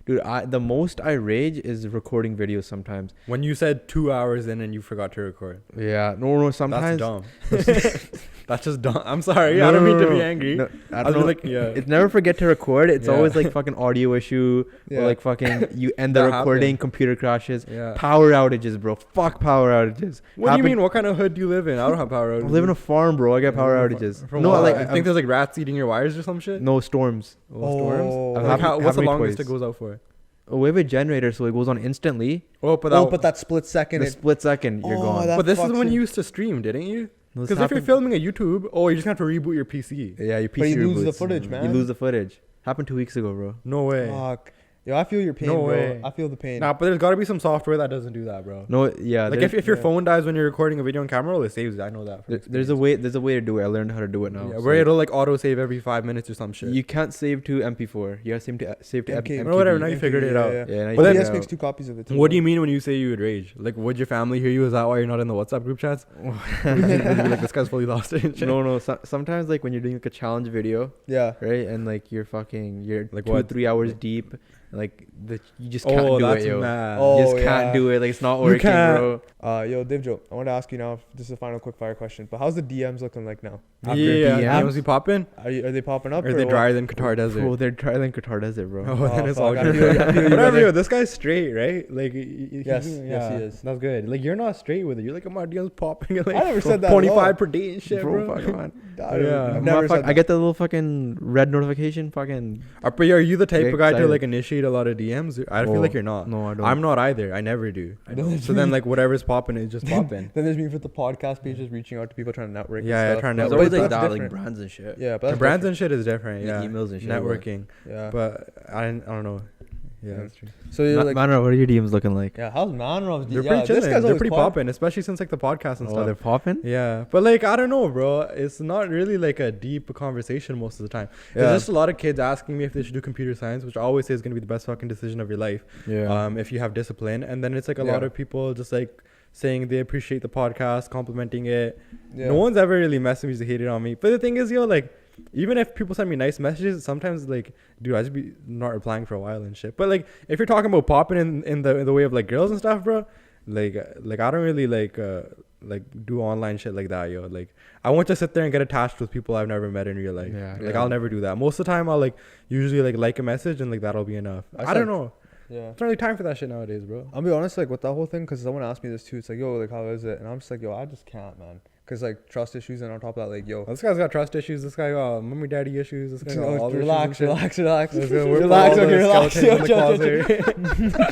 Dude, the most I rage is recording videos sometimes. When you said 2 hours in and you forgot to record, Yeah, no, sometimes. that's dumb. That's just dumb. I'm sorry. I don't mean to be angry. No, I I'll don't be know. like, yeah. It's never forget to record. It's Yeah. always like fucking audio issue Yeah. or like fucking you end the That recording, happened. computer crashes, Yeah. power outages, bro. Fuck power outages. What do you mean? What kind of hood do you live in? I don't have power I outages. live in a farm, bro. I get power From- outages. From No, what? like I think there's like rats eating your wires or some shit. no storms. Oh, storms. Oh. Like Happened- what's the happened longest twice. it goes out for? Oh, we have a generator, so it goes on instantly. Oh, but Oh, but that split second. The split second, you're Oh, gone. that- but this is fucks when it. you used to stream, didn't you? No, this Because if you're happened- filming a YouTube, oh, you just have to reboot your PC. yeah, your PC But you lose the reboots. footage, man. You lose the footage. Happened 2 weeks ago, bro. No way. Fuck. Yo, I feel your pain, No bro. way. I feel the pain. Nah, but there's got to be some software that doesn't do that, bro. No, yeah. Like there's- if your yeah. phone dies when you're recording a video on camera, well, it saves it. I know that. from there's a experience. way to do it. I learned how to do it now. Yeah, so where it'll like auto save every 5 minutes or some shit. you can't save to MP4. You have to save to MK. MTV. Or whatever, now you figured it out. Yeah, now you But But then- figured OBS it makes out. 2 copies of it. Too, What do bro. you mean when you say you would rage? Like, would your family hear you? Is that why you're not in the WhatsApp group chats? Would you be like, this guy's fully lost it and shit? No. Sometimes like when you're doing like a challenge video, Yeah. right, and like you're Like 2-3 hours deep, like you just can't Oh, do that's it, yo. mad. Oh, You just yeah. can't do it. Like it's not You working, can't. bro. Yo, Divjo, I want to ask you now. This is a final quick fire question. But how's the DMs looking like now? After Yeah, DMs? DMs be popping? Are they popping up? Or are they what? drier than Qatar Desert? Bro, they're trying Qatar Desert, bro. Oh, then Oh, it's all fuck, I good. feel you, Whatever, brother. yo, this guy's straight, right? Like, Yes, yes, he is. That's good. Like, you're not straight with it. You're like, my DM's popping. Like, I never said that at 25 all. per day and shit, Bro, bro. fuck, man. Yeah. I've never said I that. get the little fucking red notification. Fucking. But are you the type Get of guy to excited. like initiate a lot of DMs? I feel Oh, like you're not. No, I don't. I'm not either. I never do. don't. So then, like, whatever's popping is just popping. Then there's me with the podcast pages reaching out to people trying to network. and Yeah, stuff. trying to It's But always network. like that's that, like different. brands and shit. Yeah, but The that's brands different. and shit is different. The Yeah, emails and shit. networking. Yeah. But I don't know. Yeah, that's true. So you're like, Manro, what are your DMs looking like? yeah, how's Manrov's? They're Yeah, pretty this chilling. guy's They're always pretty quiet. popping, especially since like the podcast and Oh, they're stuff. popping. Yeah, but like I don't know, bro. It's not really like a deep conversation most of the time. Yeah. There's just a lot of kids asking me if they should do computer science, which I always say is going to be the best fucking decision of your life. Yeah. If you have discipline, and then it's like a lot Yeah. of people just like saying they appreciate the podcast, complimenting it. Yeah. No one's ever really messaged me to hate it on me. But the thing is, yo, like, even if people send me nice messages, sometimes like, dude, I just be not replying for a while and shit. But like, if you're talking about popping in the way of like girls and stuff, bro, like I don't really like do online shit like that, yo. Like, I won't just sit there and get attached with people I've never met in real life. Yeah. Like, Yeah. I'll never do that. Most of the time, I'll like usually like a message and like that'll be enough. I said- don't know. Yeah. There's not really time for that shit nowadays, bro. I'll be honest, like with that whole thing, because someone asked me this too. It's like, yo, like how is it? And I'm just like, yo, I just can't, man. Cause like trust issues, and on top of that, like yo, This guy's got trust issues. This guy got mommy daddy issues. This guy got all the relax. This guy's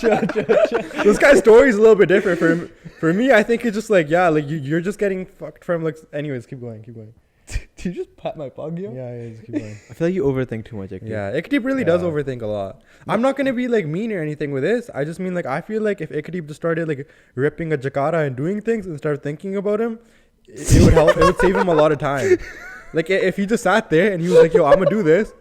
Chill. This guy's story is a little bit different. For me, I think it's just like, yeah, like you're just getting fucked from like. Anyways, keep going. Did you just pat my pug, yo? Yeah, just keep going. I feel like you overthink too much. Ekdeep. Yeah, Ikdeep really does Yeah. overthink a lot. I'm not gonna be like mean or anything with this. I just mean like I feel like if Ikdeep just started like ripping a Jakarta and doing things and started thinking about him, it would help. It would save him a lot of time. Like if he just sat there and he was like, "Yo, I'm gonna do this,"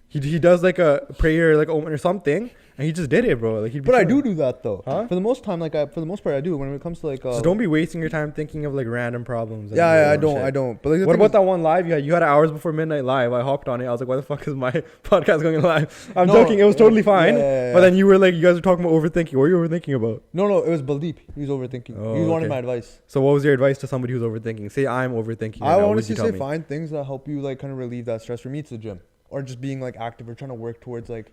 he does like a prayer like omen or something, and he just did it, bro. Like But I do that though. Huh? For the most time, for the most part, I do. When it comes to like, So don't be wasting your time thinking of like random problems. and Yeah, I random don't. shit. I don't. But like, the What thing about is- that one live you had? You had hours before midnight live. I hopped on it. I was like, why the fuck is my podcast going live? I'm No, joking. It was totally fine. yeah. But then you were like, you guys were talking about overthinking. What were you overthinking about? No, it was Baldeep. He was overthinking. Oh, he wanted okay. my advice. So what was your advice to somebody who's overthinking? Say I'm overthinking. I right now. What honestly would you tell say me? find things that help you like kind of relieve that stress. For me, it's the gym or just being like active or trying to work towards like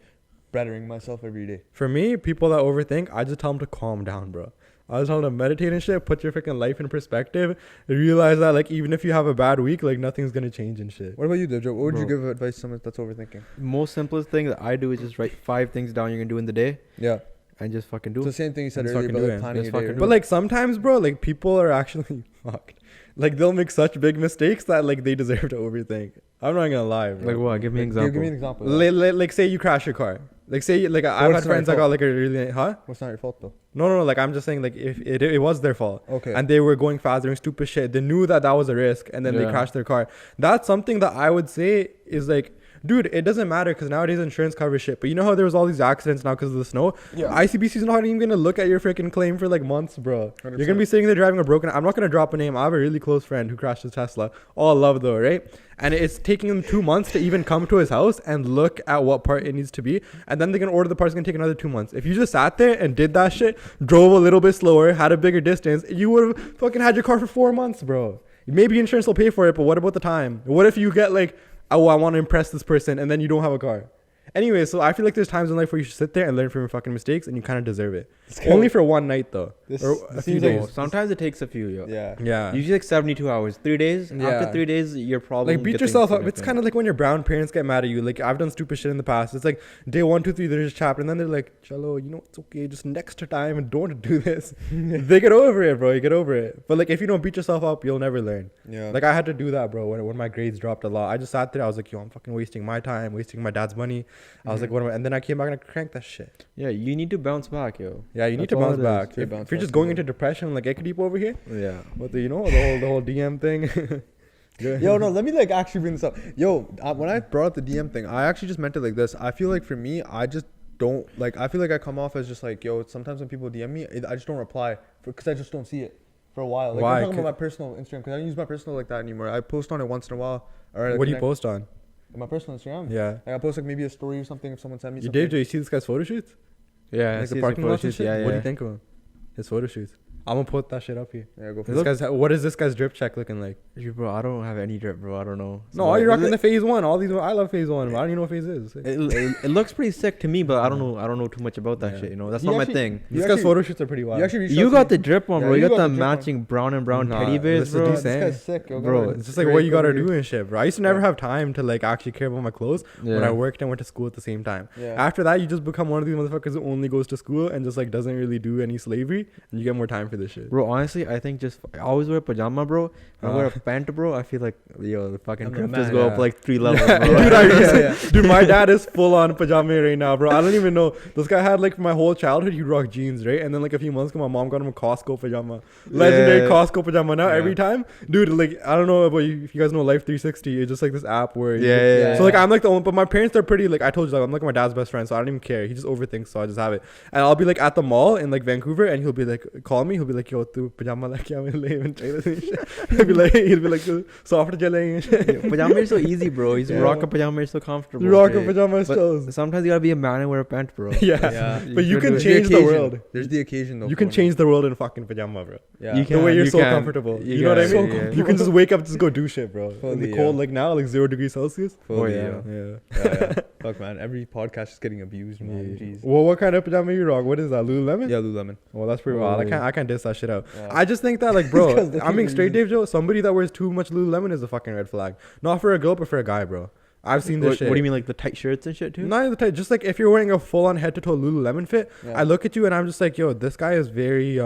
bettering myself every day. For me, people that overthink, I just tell them to calm down, bro. I just tell them to meditate and shit, put your freaking life in perspective, and realize that like even if you have a bad week, like nothing's gonna change and shit. What about you, Dejo? What would you Bro. give advice to someone that's overthinking? Most simplest thing that I do is just write 5 things down you're gonna do in the day Yeah, and just fucking do it's the it. same thing you said Just earlier fucking about do like it. planning Just your day. fucking right? But like sometimes, bro, like people are actually fucked. Like they'll make such big mistakes that like they deserve to overthink. I'm not gonna lie, bro. Like what? Give me an example. Give me an example. Like say you crash your car. Like say like I've it's had not friends that your got fault. like a really What's not your fault though? no like I'm just saying like if it was their fault. Okay. And they were going fast, doing stupid shit. They knew that was a risk, and then they Yeah. crashed their car. That's something that I would say is like, dude, it doesn't matter because nowadays insurance covers shit. But you know how there was all these accidents now because of the snow? Yeah. ICBC's not even gonna look at your freaking claim for like months, bro. You're 100%. gonna be sitting there driving a broken. I'm not gonna drop a name. I have a really close friend who crashed his Tesla. All love though, right? And it's taking them 2 months to even come to his house and look at what part it needs to be. And then they're gonna order the parts. It's gonna take another 2 months. If you just sat there and did that shit, drove a little bit slower, had a bigger distance, you would have fucking had your car for 4 months, bro. Maybe insurance will pay for it, but what about the time? What if you get like, oh, I want to impress this person, and then you don't have a car? Anyway, so I feel like there's times in life where you should sit there and learn from your fucking mistakes, and you kind of deserve it. Only for one night though, This- or this a few seems like- days. Sometimes it takes a few, yo. Yeah. Yeah. Usually like 72 hours. 3 days. Yeah. After 3 days, your problem. Like beat yourself up. It's kind of like when your brown parents get mad at you. Like I've done stupid shit in the past. It's like day 1, 2, 3, they're just chapped, and then they're like, "Chalo, you know it's okay. Just next time and don't do this." They get over it, bro. You get over it. But like if you don't beat yourself up, you'll never learn. Yeah. Like I had to do that, bro. When my grades dropped a lot, I just sat there. I was like, "Yo, I'm fucking wasting my time, wasting my dad's money." I was like, "What am I?" And then I came back and I cranked that shit. Yeah, you need to bounce back, yo. Yeah, you need to That's all bounce it is. back. Yeah, If, bounce if you're back just to going it. into depression like Ekdeep over here, Yeah. what the the whole DM thing. Yo, no, let me like actually bring this up. Yo, when I brought up the DM thing, I actually just meant it like this. I feel like for me, I just don't like. I feel like I come off as just like, yo. Sometimes when people DM me, I just don't reply because I just don't see it for a while. Like Why? I'm talking about my personal Instagram because I don't use my personal like that anymore. I post on it once in a while. Or like, What do you post on? My personal Instagram. Yeah. Like I post like maybe a story or something if someone sent me You something. did? Do you see this guy's photo shoots? Yeah. Like see the his parking photo lots and shoots, shit? Yeah, What do yeah. you think of him? His photo shoots. I'm gonna put that shit up here. Yeah, go for This it. guy's, what is this guy's drip check looking like? Bro, I don't have any drip, bro. I don't know. No, all you're rocking the Phase 1. All these, I love Phase 1. But I don't even know what Phase is. It looks pretty sick to me, but I don't know. I don't know too much about that Yeah. shit. You know, that's You not actually- my thing. You This guy's actually- photo shoots are pretty wild. You actually reached You out got to the drip one, Yeah, bro. you You got got the the drip one. matching brown and brown Nah, teddy bears, this is bro. decent. This guy's sick, yo. Bro, Go it's just ahead. like what you gotta Great do overview. and shit, bro. I used to never Yeah. have time to like actually care about my clothes when I worked and went to school at the same time. Yeah. After that, you just become one of these motherfuckers who only goes to school and just like doesn't really do any slavery, and you get more time for this shit. Bro, honestly, I think just I always wear pajama, bro. When I wear a Uh. pant, bro, I feel like yo, the fucking I'm the drip man, just go yeah. up like 3 levels, Yeah, bro. dude, Yeah, dude, my dad is full on pajama right now, bro. I don't even know. This guy had like my whole childhood, he'd rock jeans, right? And then like a few months ago, my mom got him a Costco pajama, legendary Yeah. Costco pajama. Now Yeah. every time, dude, like I don't know about you, if you guys know Life 360, it's just like this app where Yeah. So like I'm like the only, but my parents are pretty like I told you like I'm like my dad's best friend, so I don't even care. He just overthinks, so I just have it. And I'll be like at the mall in like Vancouver, and he'll be like call me. He'll be like yo, tu pajama like kya main le and shit. He'll be like soft jalenge and shit. Pajama is so easy, bro. He's Yeah. rocking pajama is so comfortable. You rock a okay? pajama But shows. sometimes you gotta be a man and wear a pant, bro. Yeah. Yeah. But you should can do it. change the world. There's the occasion though. You can for change the world in fucking pajama, bro. Yeah. You The way can, you're you so can. comfortable. You You know what I can, mean? yeah. You can just wake up, just go do shit, bro. In Fully, the cold, yeah. like now, like 0 degrees Celsius. Fully, yeah. Yeah. Yeah, yeah. Fuck, man. Every podcast is getting abused, man. Yeah. Jeez. Well, what kind of pajama you rock? What is that? Lululemon? Yeah, Lululemon. Well, that's pretty wild. Oh, I can't diss that shit out. Yeah. I just think that, like, bro, Because they I mean, keep straight using- Dave Joe, somebody that wears too much Lululemon is a fucking red flag. Not for a girl, but for a guy, bro. I've seen this What shit. do you mean, like the tight shirts and shit too? Not even the type. Just like if you're wearing a full-on head-to-toe Lululemon fit, Yeah. I look at you and I'm just like, yo, this guy is very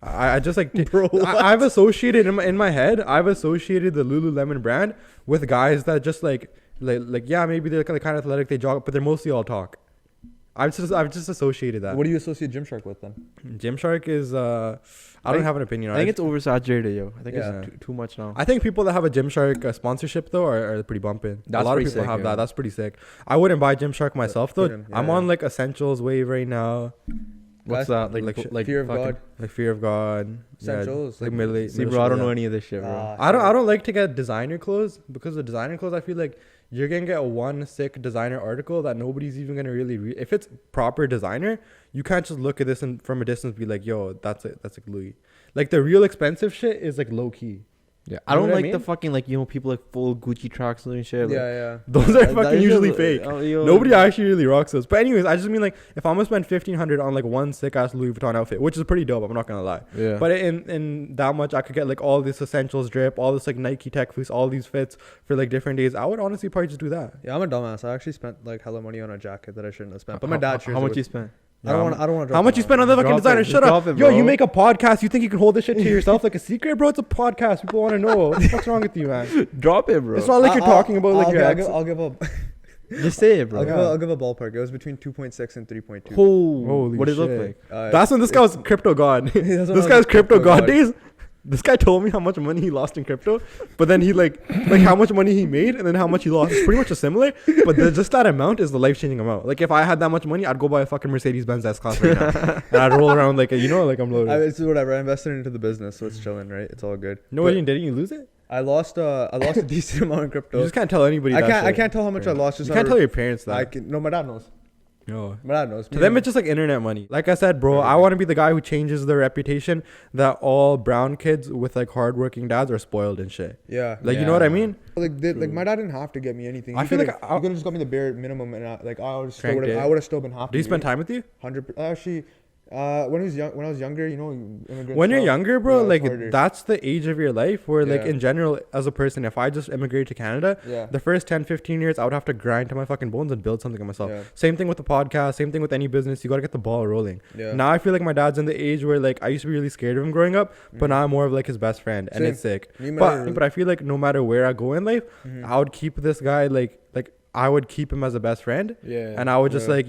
I just like Bro, what? I've associated in my head. I've associated the Lululemon brand with guys that just like yeah, maybe they're kind of athletic, they jog, but they're mostly all talk. I've just associated that. What do you associate Gymshark with then? Gymshark is I don't have an opinion on I think it. it's oversaturated, yo. I think Yeah. it's too much now. I think people that have a Gymshark sponsorship though are pretty bumping. That's a lot of pretty people sick, have yeah. that. That's pretty sick. I wouldn't buy Gymshark myself though. couldn't, I'm yeah. on like essentials wave right now. What's Guys, that? Like Fear of fucking- God. Like Fear of God. Essentials, Yeah, like like- middle. See, bro, I don't know any of this shit, bro. Ah, I don't like to get designer clothes because the designer clothes I feel like you're gonna get one sick designer article that nobody's even gonna really read. If it's proper designer, you can't just look at this and from a distance be like, yo, that's it, that's like Louis. Like the real expensive shit is like low key. Yeah, You I know don't what I like the mean? fucking like people like full Gucci tracks and shit. Like, Yeah. Those are that fucking is usually just, fake. yo, Nobody actually really rocks those. But anyways, I just mean like if I'm gonna spend $1,500 on like one sick ass Louis Vuitton outfit, which is pretty dope, I'm not gonna lie. Yeah. But in that much, I could get like all this essentials drip, all this like Nike Tech Fleece, all these fits for like different days. I would honestly probably just do that. Yeah, I'm a dumbass. I actually spent like hella money on a jacket that I shouldn't have spent. But my dad shares How it much with- you spent? I don't want to. How much you spend on the fucking Drop designer? it. Shut Drop up, it, yo! bro. You make a podcast. You think you can hold this shit to yourself like a secret, bro? It's a podcast. People want to know. What's wrong with you, man? Drop it, bro. It's not like you're talking about like your ex. I'll give a. Just say it, bro. I'll give a ballpark. It was between 2.6 and 3.2. Holy what did it look shit. like? That's when this guy was crypto god. That's when I This was guy's a crypto crypto god god. days. This guy told me how much money he lost in crypto, but then he like how much money he made and then how much he lost. It's pretty much a similar, but just that amount is the life changing amount. Like if I had that much money, I'd go buy a fucking Mercedes Benz S class right now, and I'd roll around like like I'm loaded. It's whatever. I invested into the business, so it's chilling, right? It's all good. No, But you didn't you lose it? I lost a decent amount in crypto. You just can't tell anybody. I that can't. I shit. can't tell how much I lost. Just You can't out tell of- your parents that. I can, no, my dad knows. No. My dad knows. To them, it's just like internet money. Like I said, bro, I want to be the guy who changes the reputation that all brown kids with like hardworking dads are spoiled and shit. Yeah. Like you know what I mean? Like my dad didn't have to get me anything. I He feel like could've- he could have just got me the bare minimum, and I would Cranked it. I would have still been happy. Do you spend time with you? 100. Actually, when I was younger, immigrant When you're stuff, younger, bro, yeah, it's like harder. that's the age of your life where like Yeah. in general as a person, if I just immigrated to Canada, Yeah. the first 10-15 years I would have to grind to my fucking bones and build something of myself. Yeah. Same thing with the podcast, same thing with any business. You got to get the ball rolling. Yeah. Now I feel like my dad's in the age where like I used to be really scared of him growing up, but now I'm more of like his best friend, and Same. it's sick. Me and my dad But I feel like no matter where I go in life, I would keep this guy like I would keep him as a best friend, Yeah. and I would just Yeah. like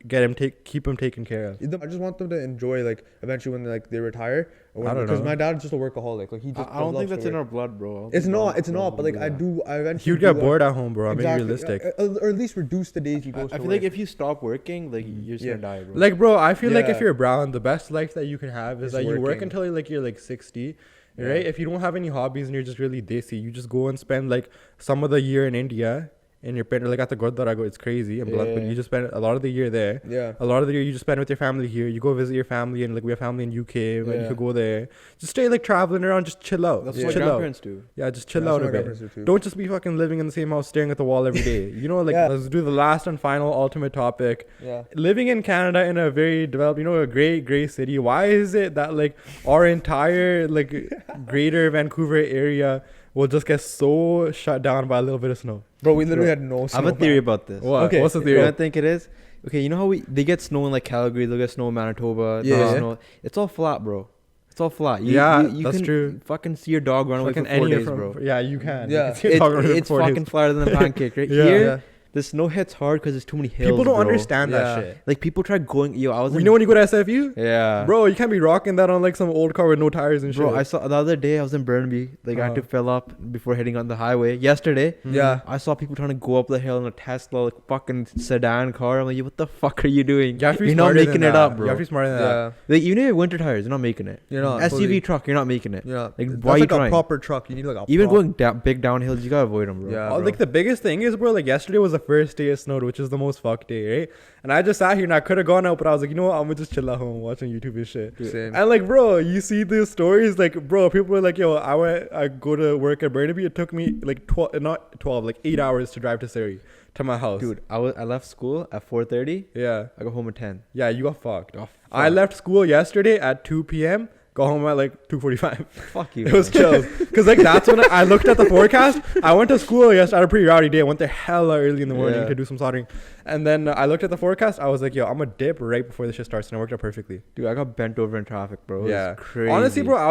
get him keep him taken care of. I just want them to enjoy like eventually when they retire. Or I don't because know. my dad's just a workaholic. Like he just. I don't loves think to that's in work. our blood, bro. It's not. But like I eventually. He would get bored at home, bro. I'm being Exactly. realistic. Or at least reduce the days he goes I to feel work. like if you stop working, like you're just Yeah. gonna die, bro. Like, bro, I feel like if Yeah. you're brown, the best life that you can have is Is that you work working. until you're like 60, Yeah. right? If you don't have any hobbies and you're just really desi, you just go and spend like some of the year in India. And you're like at the Gurdwara, it's crazy. And but Yeah. you just spend a lot of the year there. Yeah. A lot of the year you just spend with your family here. You go visit your family, and like we have family in UK, but you Yeah. could go there. Just stay like traveling around, just chill out. That's Just what chill my out. grandparents do. Yeah, just chill Yeah, that's out a what my bit. grandparents do too. Don't just be fucking living in the same house, staring at the wall every day. Like Yeah. let's do the last and final ultimate topic. Yeah. Living in Canada in a very developed, a great city. Why is it that like our entire like greater Vancouver area will just get so shut down by a little bit of snow? Bro, we literally had no. I have a snow, theory man. about this. What? Okay. What's the You theory? know what I think it is? Okay, you know how they get snow in like Calgary, they'll get snow in Manitoba. Yeah. they'll get snow. It's all flat, bro. It's all flat. Yeah, you that's can true. Fucking see your dog run away for Fucking 4 any days, from- bro. Yeah, you can. Yeah. You can see a dog running for It's 4 days. fucking flatter than a pancake, right? Yeah. Here, Yeah. the snow hits hard because there's too many hills. People don't bro. understand Yeah. that shit. Like people try going. Yo, I was. You in- know when you go to SFU? Yeah, Bro, you can't be rocking that on like some old car with no tires and shit. Bro, I saw the other day I was in Burnaby. Like I had to Uh-huh. fill up before heading on the highway. Yesterday, Yeah. I saw people trying to go up the hill in a Tesla, like fucking sedan car. I'm like, what the fuck are you doing? You have to be You're not smarter than making it that. up, You bro. have to be smarter than that. Yeah. Like, even if you have winter tires, you're not making it. You're not. SUV fully- truck, you're not making it. Yeah. Like, That's why are you like a trying? proper truck. You need like a. Even prop- going big downhills, you gotta avoid them, bro. Yeah. Oh, bro. like the biggest thing is, bro, like yesterday was the first day it snowed, which is the most fucked day, right? And I just sat here and I could have gone out, but I was like, you know what? I'm gonna just chill at home watching YouTube and shit. Same. And like, bro, you see these stories, like, bro, people are like, yo, I go to work at Burnaby. It took me like 8 hours to drive to Surrey. to my house. Dude, I left school at 4:30. Yeah. I got home at 10. Yeah, you got fucked. Oh, I left school yesterday at 2 p.m. Got home at like 2:45. Fuck you. It was man. chill. Because like that's when I looked at the forecast. I went to school yesterday. I had a pretty rowdy day. I went there hella early in the morning Yeah. to do some soldering. And then I looked at the forecast. I was like, yo, I'm going to dip right before the shit starts. And it worked out perfectly. Dude, I got bent over in traffic, bro. It was crazy. Honestly, bro, I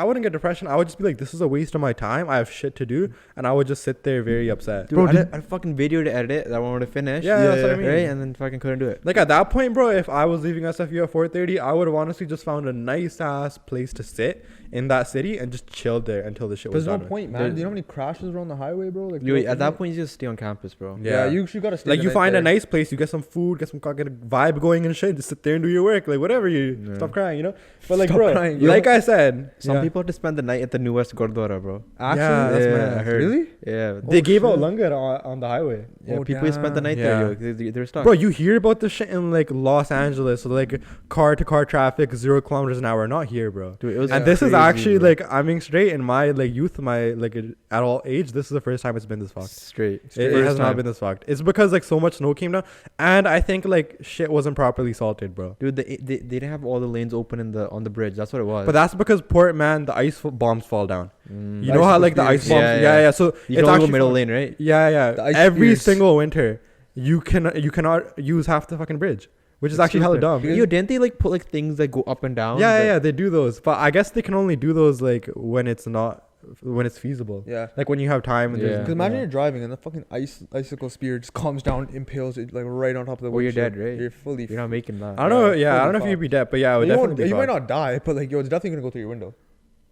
wouldn't get depression. I would just be like, this is a waste of my time. I have shit to do. And I would just sit there very upset. Dude, Bro, I had a fucking video to edit that I wanted to finish. Yeah, that's what I mean. Right? And then fucking couldn't do it. Like at that point, bro, if I was leaving SFU at 4:30, I would have honestly just found a nice ass place to sit in that city and just chilled there until the shit was There's no done. point, man. Do you know how many crashes are on the highway, bro? Like, Dude, at that point, you just stay on campus, bro. yeah, you gotta stay. Like the you night find there. a nice place, you get some food, get a vibe going and shit, just sit there and do your work, like whatever you stop crying, you know. But like, Stop bro, crying, like I said, Some people have to spend the night at the New West Gurdwara, bro. Actually, Yeah, that's yeah, mad. I heard. Really? Yeah. they gave out shit. langar on the highway. Yeah, Oh, people spent the night damn. there, yo. They're stuck. Bro, you hear about this shit in like Los Angeles, so like car to car traffic, 0 kilometers an hour. Not here, bro. Dude, it was And this is crazy, actually bro. like, I'm being straight in my like youth, my like adult age. This is the first time it's been this fucked. straight. It First has not time. been this fucked. It's because like so much snow came down, and I think like shit wasn't properly salted, bro. Dude, they didn't have all the lanes open on the bridge. That's what it was. But that's because Port, man, the bombs fall down. Mm. You know how like the ice Icicle bombs, spears. yeah, yeah. So you it's don't go actually middle fall- lane, right? Yeah, The yeah. ice Every spears. single winter, you cannot use half the fucking bridge, which is It's actually hella stupid. dumb. Yo, didn't they like put like things that go up and down? Yeah, But- yeah, they do those, but I guess they can only do those like when it's feasible. Yeah. Like when you have time and Yeah. there's Because imagine you're driving and the fucking icicle spear just comes down, impales it like right on top of the Or you're windshield. dead, right? You're fully. You're not making that. I don't know. Yeah, I fully don't know if you'd fucked. be dead, but yeah, it would you definitely be you might fucked. not die, but like yo, it's definitely gonna go through your window.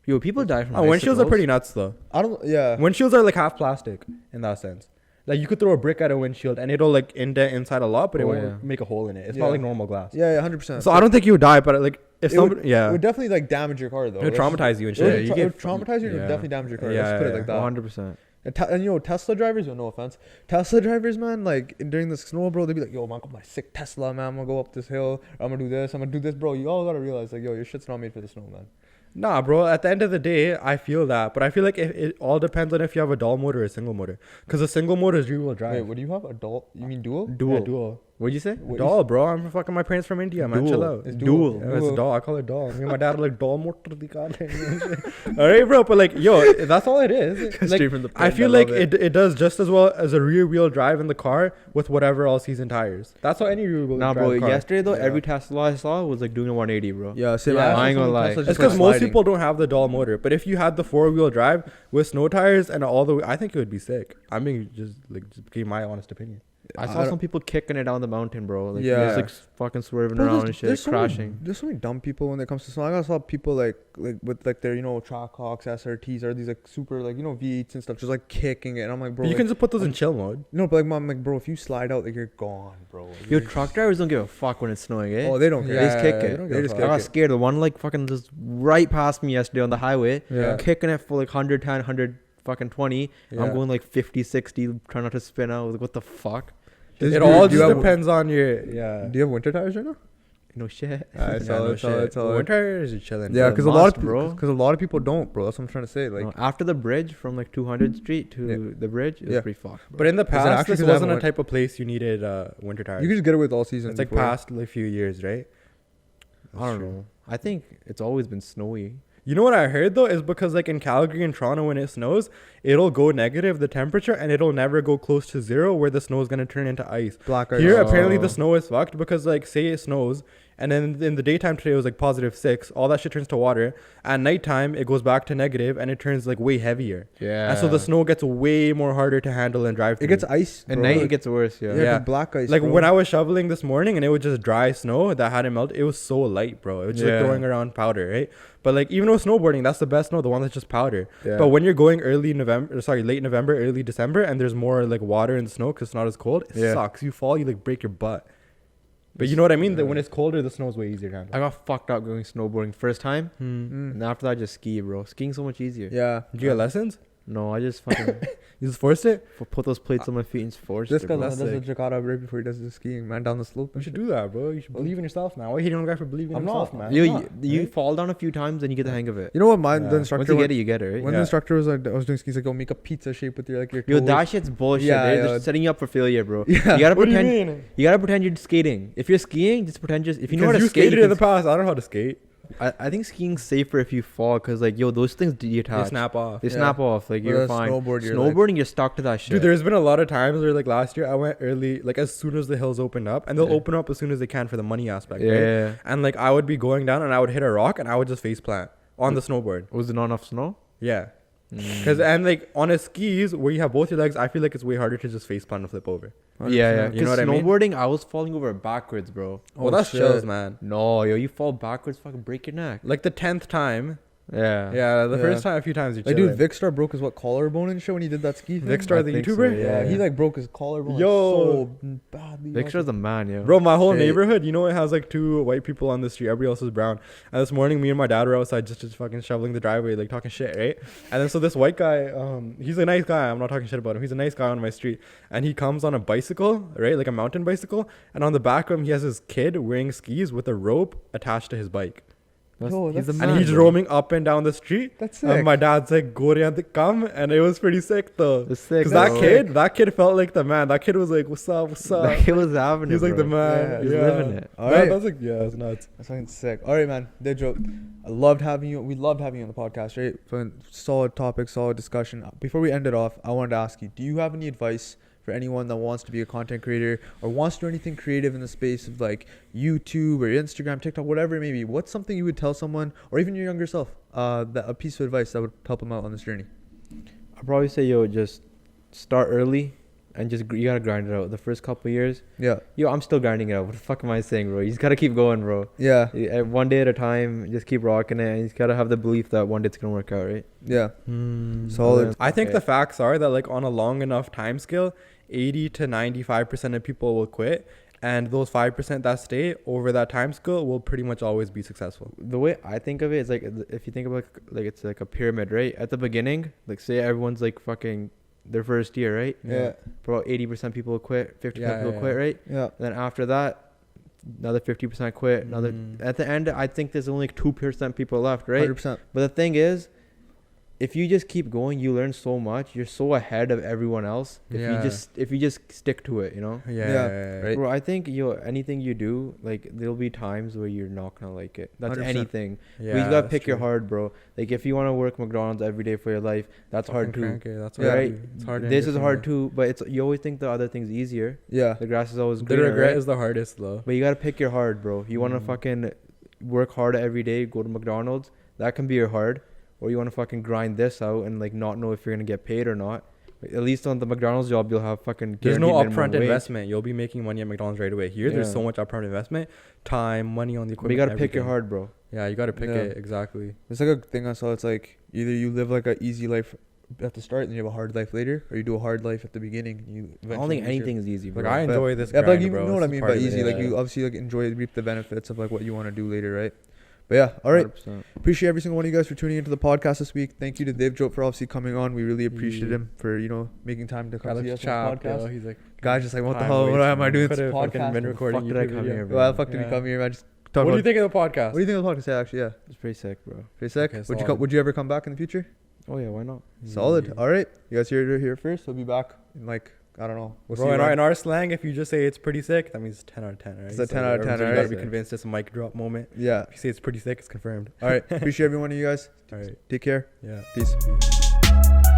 Yo, people die from Oh, windshields are icicles. pretty nuts though. I don't. Yeah. Windshields are like half plastic in that sense. Like you could throw a brick at a windshield and it'll like indent inside a lot, but it Oh, won't yeah. make a hole in it. It's Yeah. not like normal glass. Yeah, 100%. So I don't think you would die, but like if It would- somebody, yeah, It would definitely like damage your car though. it would That's- traumatize you and It would, shit. you it get would traumatize you. It would yeah. definitely damage your car. Yeah, Let's put it yeah, like that. 100%. And you know, Tesla drivers, yo, no offense. Tesla drivers, man, like during the snow, bro, they'd be like, yo, man, I got my sick Tesla, man. I'm gonna go up this hill. I'm gonna do this. I'm gonna do this, bro. You all gotta realize, like, yo, your shit's not made for the snow, man. Nah, bro. At the end of the day, I feel that, but I feel like it all depends on if you have a dual motor or a single motor. Because a single motor is rear-wheel drive. Wait, what do you have? A dual? You mean dual? Yeah, dual. What'd you say? What Dual, bro. I'm fucking my parents from India, man. Chill out. It's Dual. Yeah, it's dual. I call it dual. Me and my dad are like dual motor. All right, bro. But like, yo, that's all it is. Like, Straight from the I pen, feel love like it does just as well as a rear-wheel drive in the car with whatever all-season tires. That's how any rear-wheel Nah, drive bro. car. Yesterday though, Yeah. every Tesla I saw was like doing a 180, bro. Yeah, same. Yeah, I ain't gonna lie. It's because most people don't have the dual motor. But if you had the four-wheel drive with snow tires and all the way, I think it would be sick. I mean, just give my honest opinion. I saw some people kicking it down the mountain, bro. Like, Yeah. just like fucking swerving Bro, around and shit, so crashing. Many, there's so many dumb people when it comes to snow. I saw people like with like their Trackhawks, SRTs, or these like super like V8s and stuff, just like kicking it. And I'm like, bro, But you like, can just put those in chill mode. no, but like, I'm like, bro, if you slide out, like you're gone, bro. Yo, truck drivers don't give a fuck when it's snowing, eh? Oh, they don't care. They just kick They it. don't They give a just fuck. I got scared. The one like fucking just right past me yesterday on the highway, Yeah. kicking it for like 110, 100 fucking 20. Yeah. I'm going like 50, 60, trying not to spin out. Like, what the fuck? This It dude- all do you just have- depends on your yeah. Do you have winter tires right now? No shit. I saw it. Saw it. Winters are chilling. Yeah, a because a lot must, of bro. because a lot of people don't, bro. That's what I'm trying to say. Like, No, after the bridge from like 200th Street to Yeah. the bridge, it was Yeah. pretty fucked. Bro. But in the Is it past, actually this 'cause I wasn't a haven't type of place you needed winter tires. you can just get away with all season. It's like before. past like few years, right? I don't know. I think it's always been snowy. You know what I heard though is because like in Calgary and Toronto when it snows, it'll go negative the temperature and it'll never go close to zero where the snow is gonna turn into ice. Black ice. Here Oh. apparently the snow is fucked because like say it snows and then in the daytime today it was like +6, all that shit turns to water. At nighttime it goes back to negative and it turns like way heavier. Yeah. And so the snow gets way more harder to handle and drive through. It gets ice. At bro. night it gets worse. Yeah. yeah, Yeah. 'cause black ice. like bro. when I was shoveling this morning and it was just dry snow that hadn't melted, it was so light, bro. It was just Yeah. like going around powder, right? But like even with snowboarding, that's the best snow, the one that's just powder. Yeah. But when you're going late November, early December, and there's more like water in the snow because it's not as cold, it Yeah. sucks. You fall, you like break your butt. But you know what I mean? That when it's colder, the snow's way easier to handle. I got fucked up going snowboarding first time, Mm. and after that, I just ski, bro. Skiing's so much easier. Yeah. Did you get lessons? No, I just fucking You just forced it. put those plates on my feet and just forced This it, guy bro. does That's a Jakarta right before he does his skiing, man, down the slope. You and should shit. do that, bro. You should believe in yourself, man. Why are you hating on the guy for believing in I'm himself, not. man? You, not, you right? fall down a few times and you get the hang of it. You know what? My Yeah. the instructor Once you when, get it, you get it, right? when Yeah. the instructor was like, I was doing skis, like, go make a pizza shape with your like your Yo, toes. that shit's bullshit. Yeah, They're yeah. just setting you up for failure, bro. Yeah. You gotta What do you pretend. mean? You gotta pretend you're skating. If you're skiing, just pretend if you know how Because to you skate. skated in the past. I don't know how to skate. I think skiing's safer if you fall, cause like yo, those things detach. They snap off. They Yeah. snap off. Like you're Whereas fine. snowboard, you're like- Snowboarding, you're stuck to that shit. Dude, there's been a lot of times where like last year I went early, like as soon as the hills opened up, and they'll Yeah. open up as soon as they can for the money aspect, right? yeah. And like I would be going down and I would hit a rock and I would just face plant on the snowboard. Was there not enough snow? Yeah. Mm. Because and like on a skis where you have both your legs, I feel like it's way harder to just face plant and flip over. Yeah. You know what I mean? Snowboarding, I was falling over backwards, bro. Well, that's shit. chills, man. No, yo, you fall backwards, fucking break your neck. Like the 10th time. Yeah. Yeah, the Yeah. first time, a few times you Like, chill. dude, Vicstar broke his collarbone and shit when he did that ski thing. Vicstar, I the think so, YouTuber? Yeah, Yeah. he like broke his collarbone. Yo. so badly. Victor's the man, yo. Bro, my whole Straight. neighborhood, you know, it has like 2 white people on the street. Everybody else is brown. And this morning, me and my dad were outside just fucking shoveling the driveway, like talking shit, right? And then so this white guy, he's a nice guy. I'm not talking shit about him. He's a nice guy on my street. And he comes on a bicycle, right? Like a mountain bicycle. And on the back of him, he has his kid wearing skis with a rope attached to his bike. Yo, he's the that's man. And he's bro. roaming up and down the street. That's sick. And my dad's like, go to come. And it was pretty sick, though. It's sick, Because bro. that kid felt like the man. That kid was like, what's up, what's up? He was having it. He's like bro. the man. Yeah, he's yeah. living it. All right. That's like, yeah, it's nuts. That's fucking sick. All right, man. Dejo, I loved having you. We loved having you on the podcast, right? Fucking solid topic, solid discussion. Before we end it off, I wanted to ask you, do you have any advice for anyone that wants to be a content creator or wants to do anything creative in the space of like YouTube or Instagram, TikTok, whatever it may be? What's something you would tell someone or even your younger self, that a piece of advice that would help them out on this journey? I'd probably say, yo, just start early and just you gotta grind it out. The first couple of years, Yeah. yo, I'm still grinding it out. What the fuck am I saying, bro? You just gotta keep going, bro. Yeah. One day at a time, just keep rocking it, and you just gotta have the belief that one day it's gonna work out, right? Yeah. Hmm. Solid. I think Okay. the facts are that like on a long enough time scale, 80 to 95% of people will quit, and those 5% that stay over that time scale will pretty much always be successful. The way I think of it is like, if you think about like it's like a pyramid, right? At the beginning, like say everyone's like fucking their first year, right? Yeah. About 80% people will quit, 50% Yeah, people yeah, quit, right? Yeah. Then after that, another 50% quit. Another Mm. at the end, I think there's only like 2% people left, right? 100%. But the thing is, if you just keep going, you learn so much. You're so ahead of everyone else. Yeah. If you just stick to it, you know. Yeah. Right. Bro, I think anything you do, like there'll be times where you're not gonna like it. That's 100%. anything. Yeah, But you gotta that's pick your true. hard, bro. Like if you want to work McDonald's every day for your life, that's hard Fucking too. cranky, that's Yeah. what I Right? do. It's hard. This is hard too, but it's you always think the other thing's easier. Yeah. The grass is always The greener, regret right? is the hardest though. But you gotta pick your hard, bro. You wanna Mm. fucking work hard every day, go to McDonald's. That can be your hard. Or you wanna fucking grind this out and like not know if you're gonna get paid or not. At least on the McDonald's job, you'll have fucking. There's no guaranteed minimum upfront wage. investment. You'll be making money at McDonald's right away. Here, there's Yeah. so much upfront investment, time, money on the But equipment. you gotta pick your everything. hard, bro. Yeah, you gotta pick Yeah. it exactly. It's like a thing I saw. It's like either you live like a easy life at the start and you have a hard life later, or you do a hard life at the beginning. And you I don't eventually think reach your- anything is easy, bro. Like I But- enjoy this. Yeah, but grind, like, you bro. know what I It's mean part by of it. easy. Like Yeah. you obviously like enjoy reap the benefits of like what you want to do later, right? But yeah, all right. 100%. Appreciate every single one of you guys for tuning into the podcast this week. Thank you to Dave Joe for obviously coming on. We really appreciate Yeah. him for making time to Guy come see looks us on chopped, the podcast. yo. He's like, Guys, just like what the time hell? What waste, am I man. doing? Could've This fucking podcast. been Fuck recording did I YouTube come video. here, bro? Well, the fuck did Yeah. he come here, man? Just talk What do about. you think of the podcast? What do you think of the podcast? Yeah, actually, yeah, It's pretty sick, bro. pretty sick. Okay, Would you solid. would you ever come back in the future? Oh yeah, why not? Solid. Yeah. All right, you guys heard it here first. We'll be back in like I don't know. We'll Bro, see. in our slang, if you just say it's pretty sick, that means it's 10 out of 10, right? It's a 10 out of 10, You gotta alright? be convinced it's a mic drop moment. Yeah. If you say it's pretty sick, it's confirmed. All right. Appreciate every one of you guys. All right. Take care. Yeah. Peace. Peace.